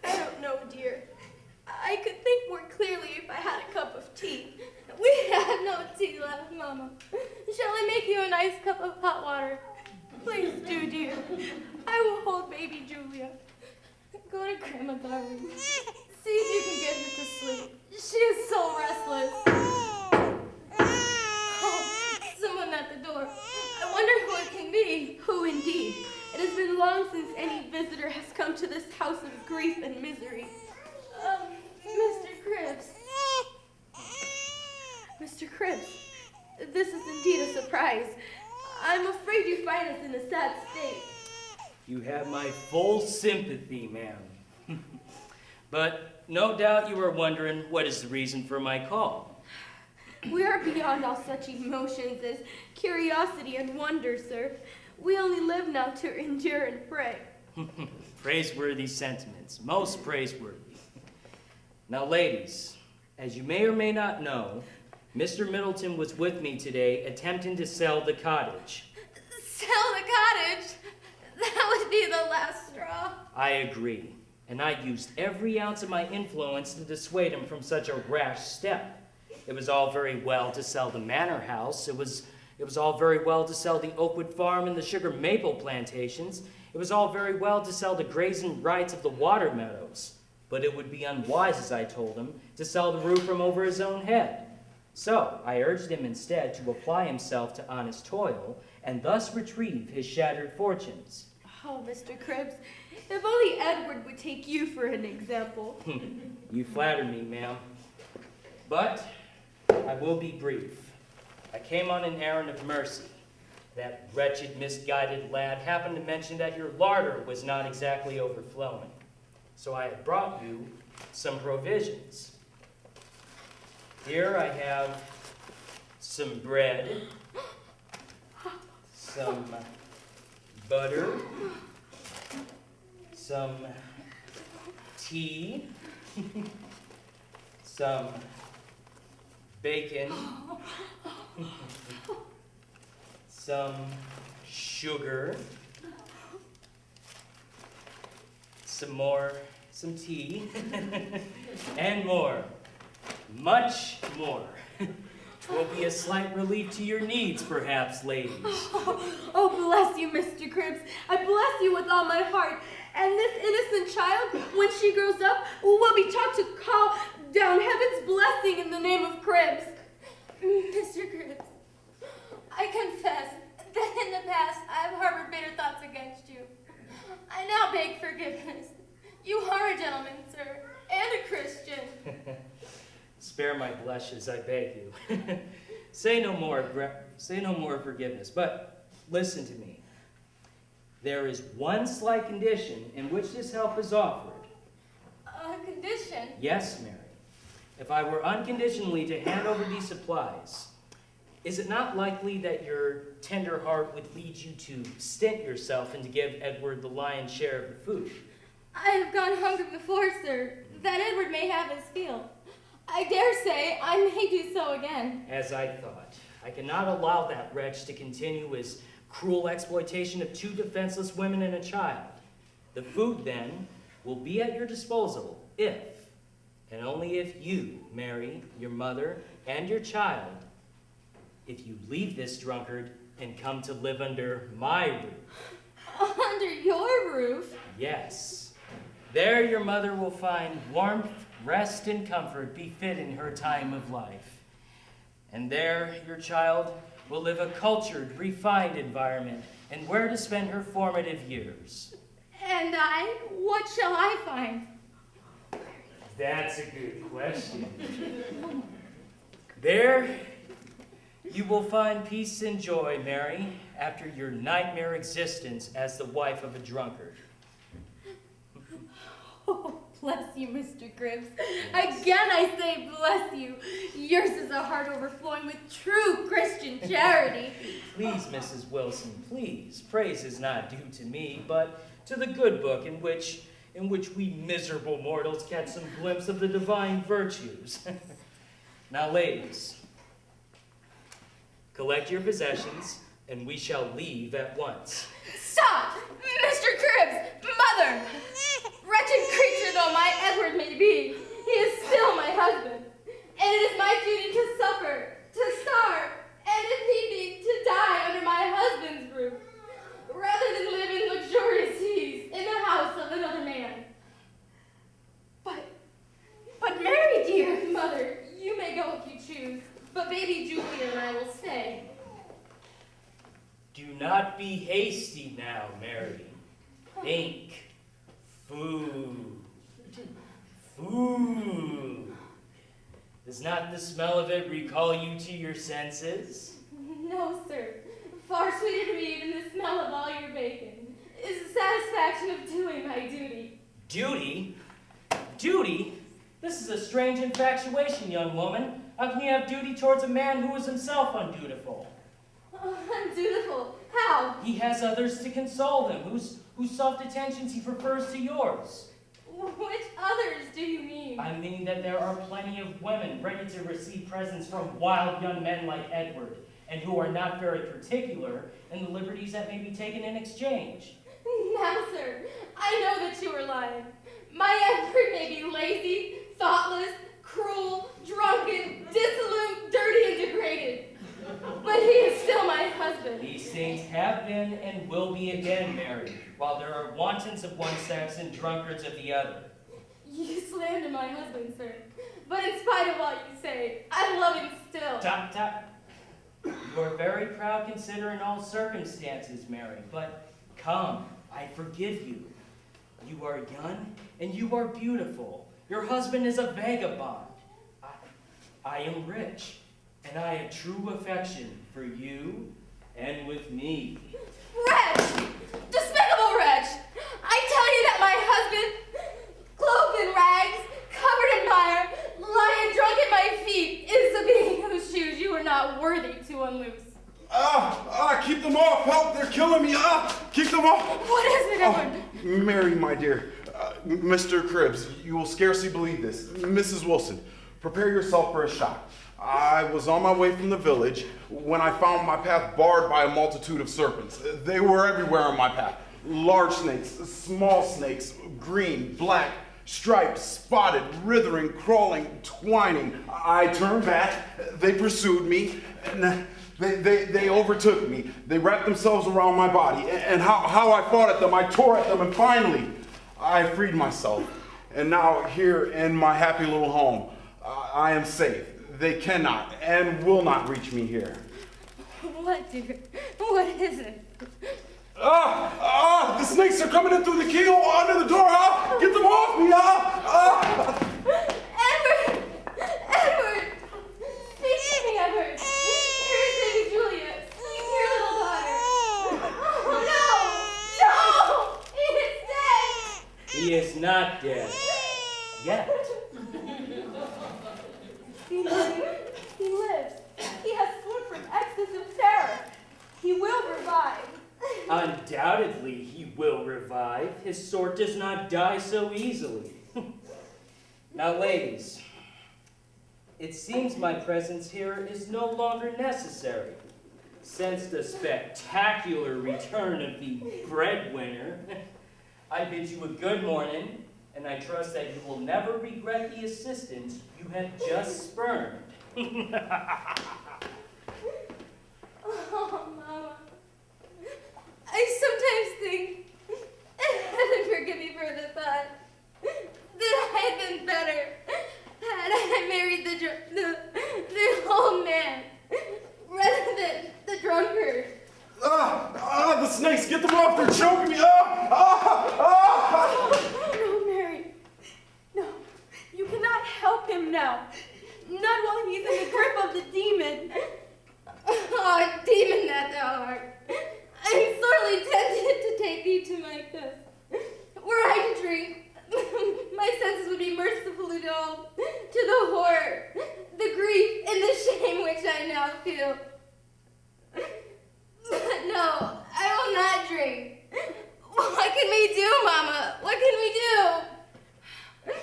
I don't know, dear. I could think more clearly if I had a cup of tea. We have no tea left, Mama. Shall I make you a nice cup of hot water? Please do, dear. I will hold baby Julia. Go to Grandma, darling. See if you can get her to sleep. She is so restless. Oh, someone at the door. I wonder who it can be. Who indeed? It has been long since any visitor has come to this house of grief and misery. Mr. Cribs. Mr. Cribs, this is indeed a surprise. I'm afraid you find us in a sad state. You have my full sympathy, ma'am. But no doubt you are wondering what is the reason for my call. We are beyond all such emotions as curiosity and wonder, sir. We only live now to endure and pray. Praiseworthy sentiments, most praiseworthy. Now, ladies, as you may or may not know, Mr. Middleton was with me today attempting to sell the cottage. Sell the cottage? That would be the last straw. I agree, and I used every ounce of my influence to dissuade him from such a rash step. It was all very well to sell the manor house. It was all very well to sell the Oakwood farm and the sugar maple plantations. It was all very well to sell the grazing rights of the water meadows. But it would be unwise, as I told him, to sell the roof from over his own head. So I urged him instead to apply himself to honest toil and thus retrieve his shattered fortunes. Oh, Mr. Cribs, if only Edward would take you for an example. You flatter me, ma'am. But I will be brief. I came on an errand of mercy. That wretched, misguided lad happened to mention that your larder was not exactly overflowing. So I have brought you some provisions. Here I have some bread, some butter, some tea, some bacon, some sugar, some tea, and more, much more. 'Twill be a slight relief to your needs, perhaps, ladies. Oh, bless you, Mr. Cribs. I bless you with all my heart. And this innocent child, when she grows up, will be taught to call down heaven's blessing in the name of Cribs. Mr. Cribs, I confess that in the past I have harbored bitter thoughts against you. I now beg forgiveness. You are a gentleman, sir, and Spare my blushes, I beg you. Say no more forgiveness, but listen to me. There is one slight condition in which this help is offered. A condition? Yes, Mary. If I were unconditionally to hand over these supplies, is it not likely that your tender heart would lead you to stint yourself and to give Edward the lion's share of the food? I have gone hungry before, sir, that Edward may have his fill. I dare say I may do so again. As I thought. I cannot allow that wretch to continue his cruel exploitation of 2 defenseless women and a child. The food, then, will be at your disposal if, and only if you, Mary, your mother, and your child, if you leave this drunkard and come to live under my roof. Under your roof? Yes. There your mother will find warmth, rest, and comfort befitting her time of life. And there your child will live a cultured, refined environment and where to spend her formative years. And I? What shall I find? That's a good question. There you will find peace and joy, Mary, after your nightmare existence as the wife of a drunkard. Oh, bless you, Mr. Cribbs. Again I say bless you. Yours is a heart overflowing with true Christian charity. Please, Mrs. Wilson, please. Praise is not due to me, but to the good book in which we miserable mortals catch some glimpse of the divine virtues. Now, ladies, collect your possessions, and we shall leave at once. Stop! Mr. Cribbs! Mother! Wretched creature though my Edward may be, he is still my husband. And it is my duty to suffer, to starve, and if need be, to die under my husband's roof, rather than live in luxurious ease in the house of another man. But Mary, dear mother, you may go if you choose, but baby Julia and I will stay. Do not be hasty now, Mary. Think. Food. Food. Does not the smell of it recall you to your senses? No, sir. Far sweeter to me than the smell of all your bacon is the satisfaction of doing my duty. Duty? Duty? This is a strange infatuation, young woman. How can you have duty towards a man who is himself undutiful? Undutiful? How? He has others to console him, whose soft attentions he prefers to yours. Which others do you mean? I mean that there are plenty of women ready to receive presents from wild young men like Edward, and who are not very particular in the liberties that may be taken in exchange. Now, sir, I know that you are lying. My Edward may be lazy, thoughtless, cruel, drunken, dissolute, dirty, and degraded. But he is still my husband. These things have been and will be again, Mary, while there are wantons of one sex and drunkards of the other. You slander my husband, sir. But in spite of what you say, I love him still. Tap, tap. You are very proud considering all circumstances, Mary, but come, I forgive you. You are young and you are beautiful. Your husband is a vagabond. I am rich, and I have true affection for you and with me. Wretch! Despicable wretch! I tell you that my husband, clothed in rags, covered in mire, lying drunk at my feet, is a being whose shoes you are not worthy to unloose. Keep them off, help, they're killing me, keep them off. What is it, Edward? Mary, my dear, Mr. Cribbs, you will scarcely believe this. Mrs. Wilson, prepare yourself for a shock. I was on my way from the village when I found my path barred by a multitude of serpents. They were everywhere on my path. Large snakes, small snakes, green, black, striped, spotted, writhing, crawling, twining. I turned back, they pursued me, and they overtook me. They wrapped themselves around my body, and how I fought at them, I tore at them, and finally, I freed myself. And now here in my happy little home, I am safe. They cannot and will not reach me here. What, dear? What is it? The snakes are coming in through the keyhole under the door. Get them off me. Edward! Edward! See, Mary, he lives. He has slipped from excess of terror. He will revive. Undoubtedly he will revive. His sort does not die so easily. Now, ladies, it seems my presence here is no longer necessary, since the spectacular return of the breadwinner. I bid you a good morning, and I trust that you will never regret the assistance you have just spurned. Oh, Mama. I sometimes think, heaven forgive me for the thought, that I had been better had I married the old man rather than the drunkard. The snakes, get them off, they're choking me. No, Mary. No, you cannot help him now. Not while he's in the grip of the demon. Oh, demon that thou art, I'm sorely tempted to take thee to my death. Were I to drink, my senses would be mercifully dulled to the horror, the grief, and the shame which I now feel. But no, I will not drink. What can we do, Mama? What can we do?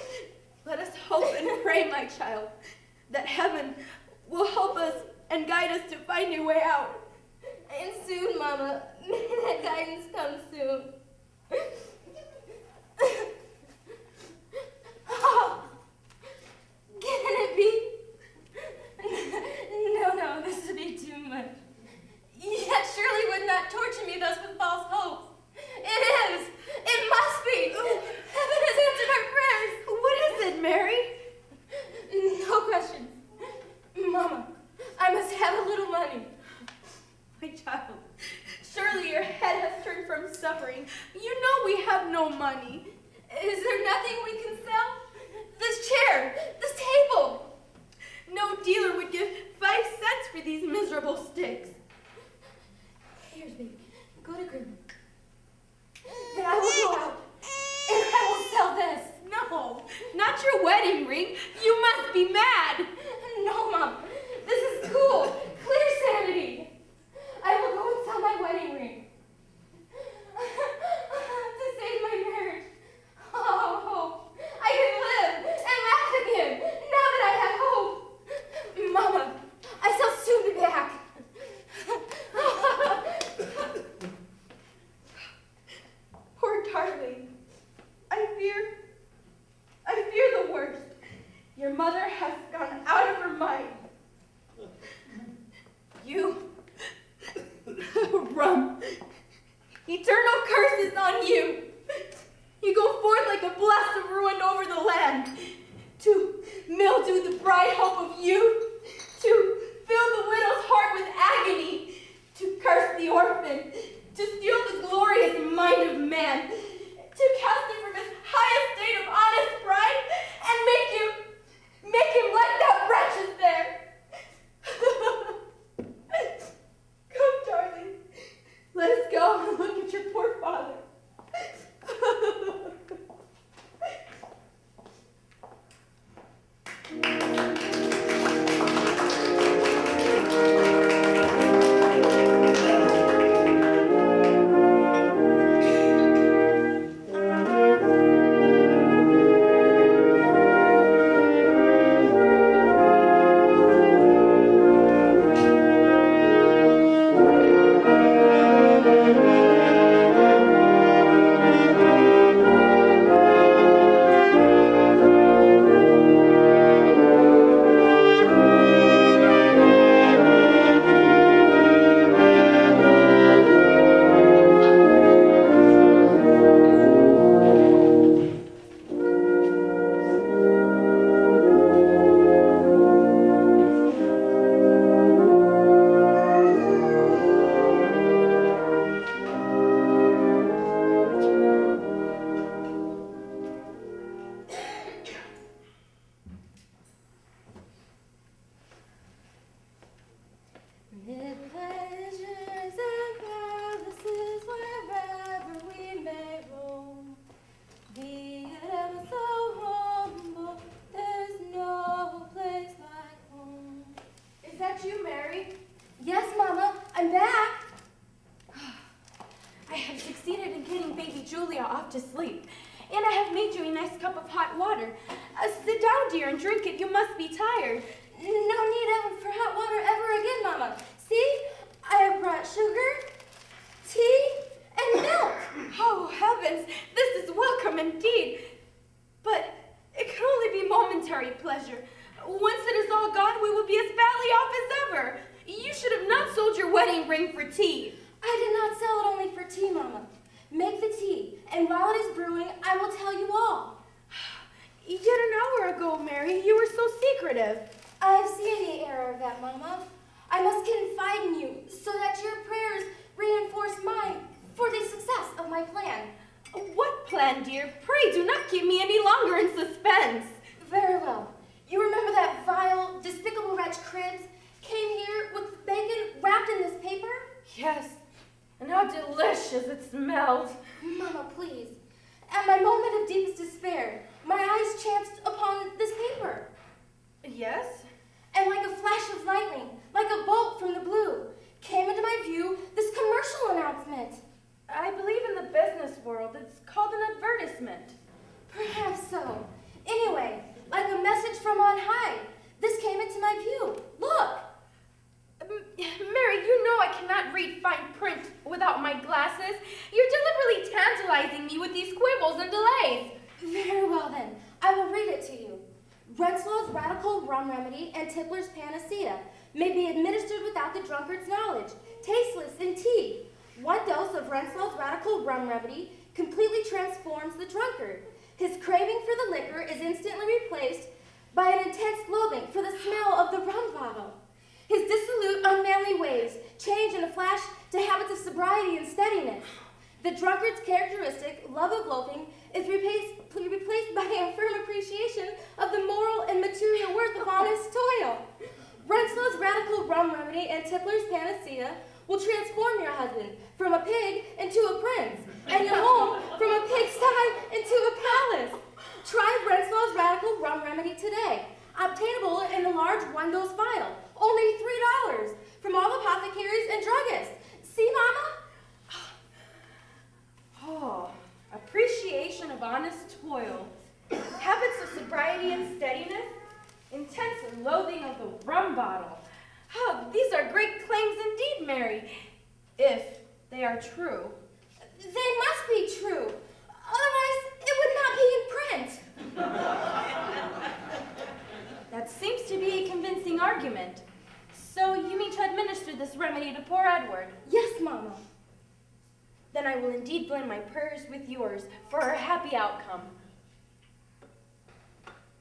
Let us hope and pray, my child, that heaven will help us and guide us to find a way out. And soon, Mama, may that guidance come soon. Oh, can it be? No, this would be too much. Yet surely would not torture me thus with false hopes. It is. It must be. Heaven has answered our prayers. What is it, Mary? No questions. Mama, I must have a little money. My child, surely your head has turned from suffering. You know we have no money. Is there nothing we can sell? This chair, this table. No dealer would give 5 cents for these miserable sticks. Here's baby. Go to Grandma. Then I will go out and I will sell this. No, not your wedding ring. You must be mad. No, Mom. This is cool. Clear sanity. I will go and sell my wedding ring. To save my marriage. Oh, hope. I can live and laugh again now that I have hope. Mama, I shall soon be back. Poor darling. I fear the worst. Your mother has gone out of her mind. You, rum, eternal curses on you. You go forth like a blast of ruin over the land, to mildew the bright hope of youth, to fill the widow's heart with agony, to curse the orphan, to steal the glorious mind of man, to cast him from his high estate of honest pride, and make him like that wretch is there. Come, darling, let us go and look at your poor father. off to sleep. And I have made you a nice cup of hot water. Sit down, dear, and drink it. You must be tired. No need for hot water ever again, Mama. See, I have brought sugar, tea, and milk. Oh, heavens, this is welcome indeed. But it can only be momentary pleasure. Once it is all gone, we will be as badly off as ever. You should have not sold your wedding ring for tea. I did not sell it only for tea, Mama. Make the tea, and while it is brewing, I will tell you all. Yet an hour ago, Mary, you were so secretive. I have seen the error of that, Mama. I must confide in you so that your prayers reinforce mine for the success of my plan. What plan, dear? Pray do not keep me any longer in suspense. Very well. You remember that vile, despicable wretch Cribs came here with bacon wrapped in this paper? Yes, and how delicious it smelled. Mama, please. At my moment of deepest despair, my eyes chanced upon this paper. Yes? And like a flash of lightning, like a bolt from the blue, came into my view this commercial announcement. I believe in the business world. It's called an advertisement. Perhaps so. Anyway, like a message from on high, this came into my view. Look. Mary, you know I cannot read fine print without my glasses. You're deliberately tantalizing me with these quibbles and delays. Very well then, I will read it to you. Renslow's Radical Rum Remedy and Tippler's Panacea may be administered without the drunkard's knowledge, tasteless in tea. 1 dose of Renslow's Radical Rum Remedy completely transforms the drunkard. His craving for the liquor is instantly replaced by an intense loathing for the smell of the rum bottle. His dissolute, unmanly ways change in a flash to habits of sobriety and steadiness. The drunkard's characteristic love of loafing is replaced by a firm appreciation of the moral and material worth of honest toil. Renslow's Radical Rum Remedy and Tippler's Panacea will transform your husband from a pig into a prince, and your home from a pigsty into a palace. Try Renslow's Radical Rum Remedy today. Obtainable in a large 1-dose vial. Only $3 from all apothecaries and druggists. See, Mama? Oh, appreciation of honest toil, habits of sobriety and steadiness, intense loathing of the rum bottle. Oh, these are great claims indeed, Mary, if they are true. They must be true. Otherwise, it would not be in print. That seems to be a convincing argument. So you mean to administer this remedy to poor Edward? Yes, Mama. Then I will indeed blend my prayers with yours for a happy outcome.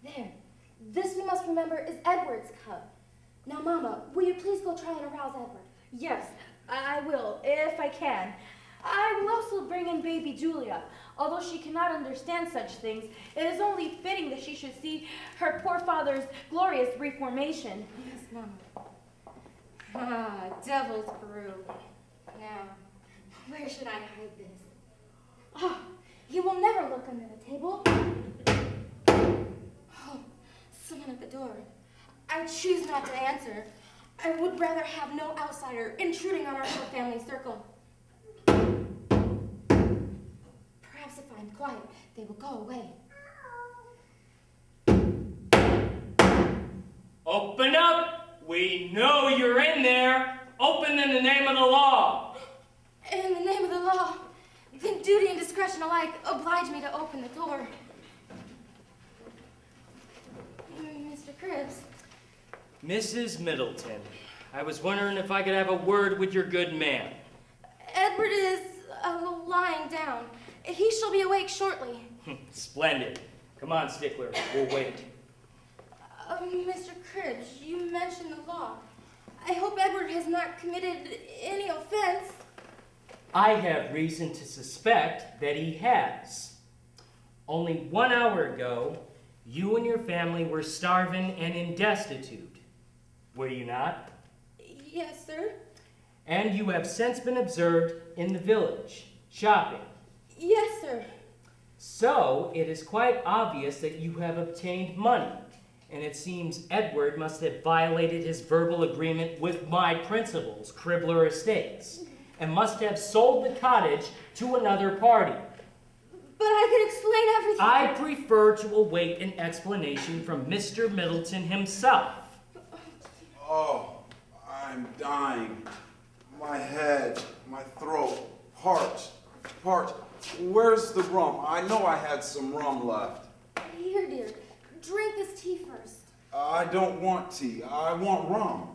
There. This, we must remember, is Edward's cup. Now, Mama, will you please go try and arouse Edward? Yes, I will, if I can. I will also bring in baby Julia. Although she cannot understand such things, it is only fitting that she should see her poor father's glorious reformation. Yes, Mama. Ah, devil's brew. Now, where should I hide this? Oh, he will never look under the table. Oh, someone at the door. I choose not to answer. I would rather have no outsider intruding on our little family circle. Perhaps if I'm quiet, they will go away. Open up! We know you're in there! Open in the name of the law! In the name of the law, then duty and discretion alike oblige me to open the door. Mr. Cribs. Mrs. Middleton, I was wondering if I could have a word with your good man. Edward is lying down. He shall be awake shortly. Splendid. Come on, Stickler. We'll wait. Mr. Cribs, you mentioned the law. I hope Edward has not committed any offense. I have reason to suspect that he has. Only 1 hour ago, you and your family were starving and in destitute. Were you not? Yes, sir. And you have since been observed in the village, shopping. Yes, sir. So, it is quite obvious that you have obtained money, and it seems Edward must have violated his verbal agreement with my principals, Cribbler Estates, and must have sold the cottage to another party. But I can explain everything. I prefer to await an explanation from Mr. Middleton himself. Oh, I'm dying. My head, my throat, heart. Where's the rum? I know I had some rum left. Here, dear. Drink this tea first. I don't want tea. I want rum.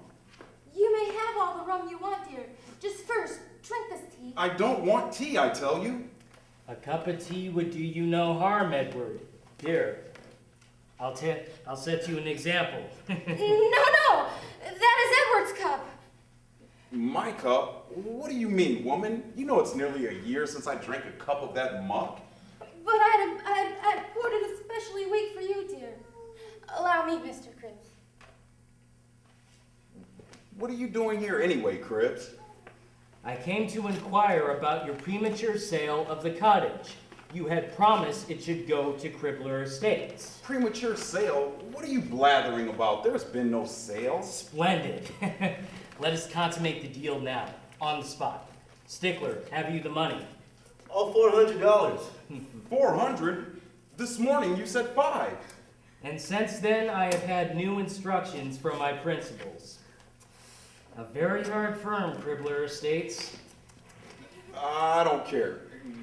You may have all the rum you want, dear. Just first, drink this tea. I don't want tea, I tell you. A cup of tea would do you no harm, Edward. Here, I'll set you an example. No. That is Edward's cup. My cup? What do you mean, woman? You know it's nearly a year since I drank a cup of that muck. But I'd poured it especially weak for you, dear. Allow me, Mr. Cribbs. What are you doing here anyway, Cribbs? I came to inquire about your premature sale of the cottage. You had promised it should go to Cribbler Estates. Premature sale? What are you blathering about? There's been no sale. Splendid. Let us consummate the deal now, on the spot. Stickler, have you the money? All $400. 400? This morning you said 5. And since then, I have had new instructions from my principals. A very hard firm, Cribbler Estates. I don't care.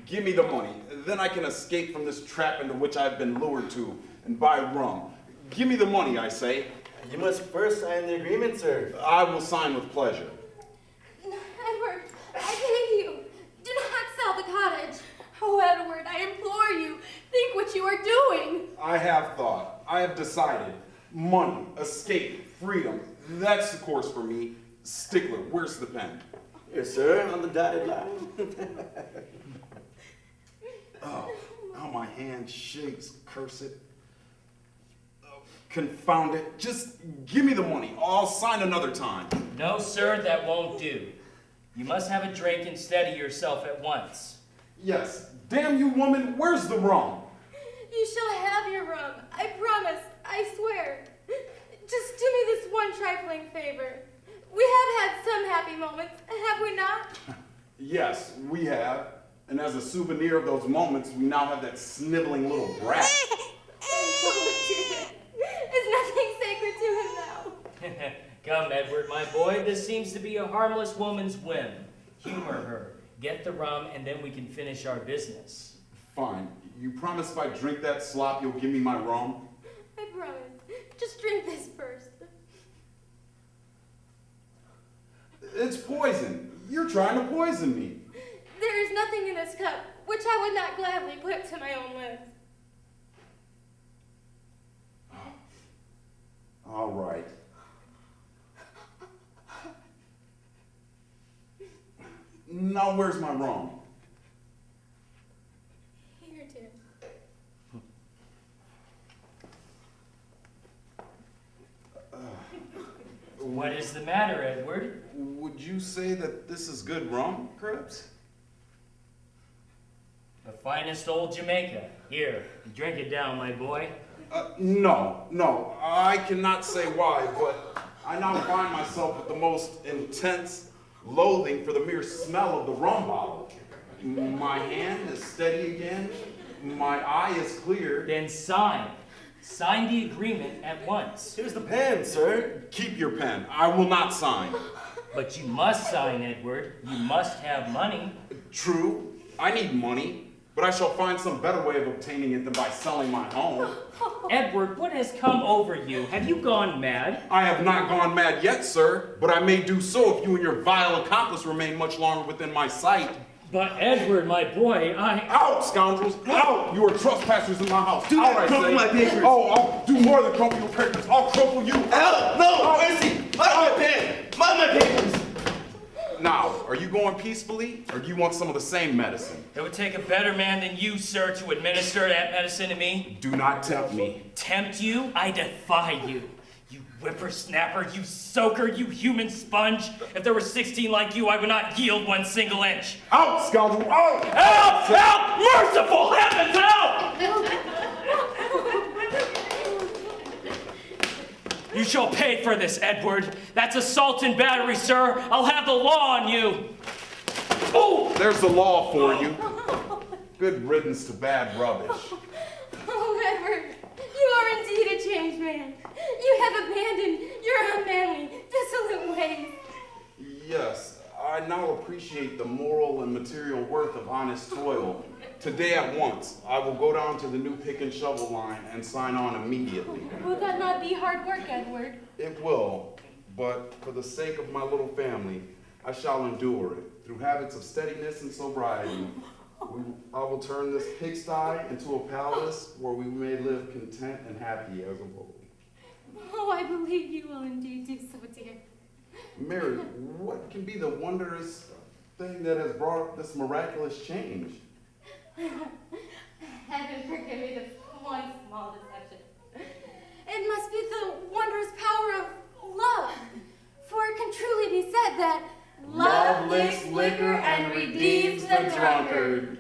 Give me the money. Then I can escape from this trap into which I've been lured to and buy rum. Give me the money, I say. You must first sign the agreement, sir. I will sign with pleasure. Edward, I beg you, do not sell the cottage. Oh, Edward, I implore you, think what you are doing. I have thought. I have decided. Money, escape, freedom. That's the course for me. Stickler, where's the pen? Here, sir, on the dotted line. Oh, how my hand shakes, curse it. Oh, confound it. Just give me the money. I'll sign another time. No, sir, that won't do. You must have a drink and steady yourself at once. Yes. Damn you, woman, where's the rum? You shall have your rum. I promise. I swear. Just do me this one trifling favor. We have had some happy moments, have we not? Yes, we have. And as a souvenir of those moments, we now have that sniveling little brat. Oh, dear. Is nothing sacred to him now? Come, Edward, my boy, this seems to be a harmless woman's whim. Humor her. Get the rum, and then we can finish our business. Fine. You promise if I drink that slop, you'll give me my rum? I promise. Just drink this first. It's poison. You're trying to poison me. There is nothing in this cup which I would not gladly put to my own lips. All right. Now where's my rum? Here, dear. What is the matter, Edward? Would you say that this is good rum, Cribbs? The finest old Jamaica. Here, drink it down, my boy. No. I cannot say why, but I now find myself with the most intense loathing for the mere smell of the rum bottle. My hand is steady again. My eye is clear. Then sign. Sign the agreement at once. Here's the pen, sir. Keep your pen. I will not sign. But you must sign, Edward. You must have money. True, I need money, but I shall find some better way of obtaining it than by selling my home. Edward, what has come over you? Have you gone mad? I have not gone mad yet, sir, but I may do so if you and your vile accomplice remain much longer within my sight. But Edward, my boy, Out, scoundrels! Out! You are trespassers in my house. Do Out, not I crumple say. my papers. Oh, I'll do more than crumple your papers. I'll crumple you. Out! No! Mercy! Mind my pen! Mind my papers! Now, are you going peacefully, or do you want some of the same medicine? it would take a better man than you, sir, to administer that medicine to me. Do not tempt me. Tempt you? I defy you. You whippersnapper, you soaker, you human sponge. If there were 16 like you, I would not yield 1 single inch. Out, scoundrel! Out! Help! Help! Merciful heavens, help! You shall pay for this, Edward. That's assault and battery, sir. I'll have the law on you. Oh! There's the law for you. Good riddance to bad rubbish. Oh, Edward, you are indeed a changed man. You have abandoned your unmanly, dissolute ways. Yes, I now appreciate the moral and material worth of honest toil. Today at once, I will go down to the new pick and shovel line and sign on immediately. Will that not be hard work, Edward? It will, but for the sake of my little family, I shall endure it. Through habits of steadiness and sobriety, I will turn this pigsty into a palace where we may live content and happy as a whole. Oh, I believe you will indeed do so, dear. Mary, what can be the wondrous thing that has brought this miraculous change? Heaven forgive me this one small deception. It must be the wondrous power of love. For it can truly be said that Love licks liquor and redeems the drunkard.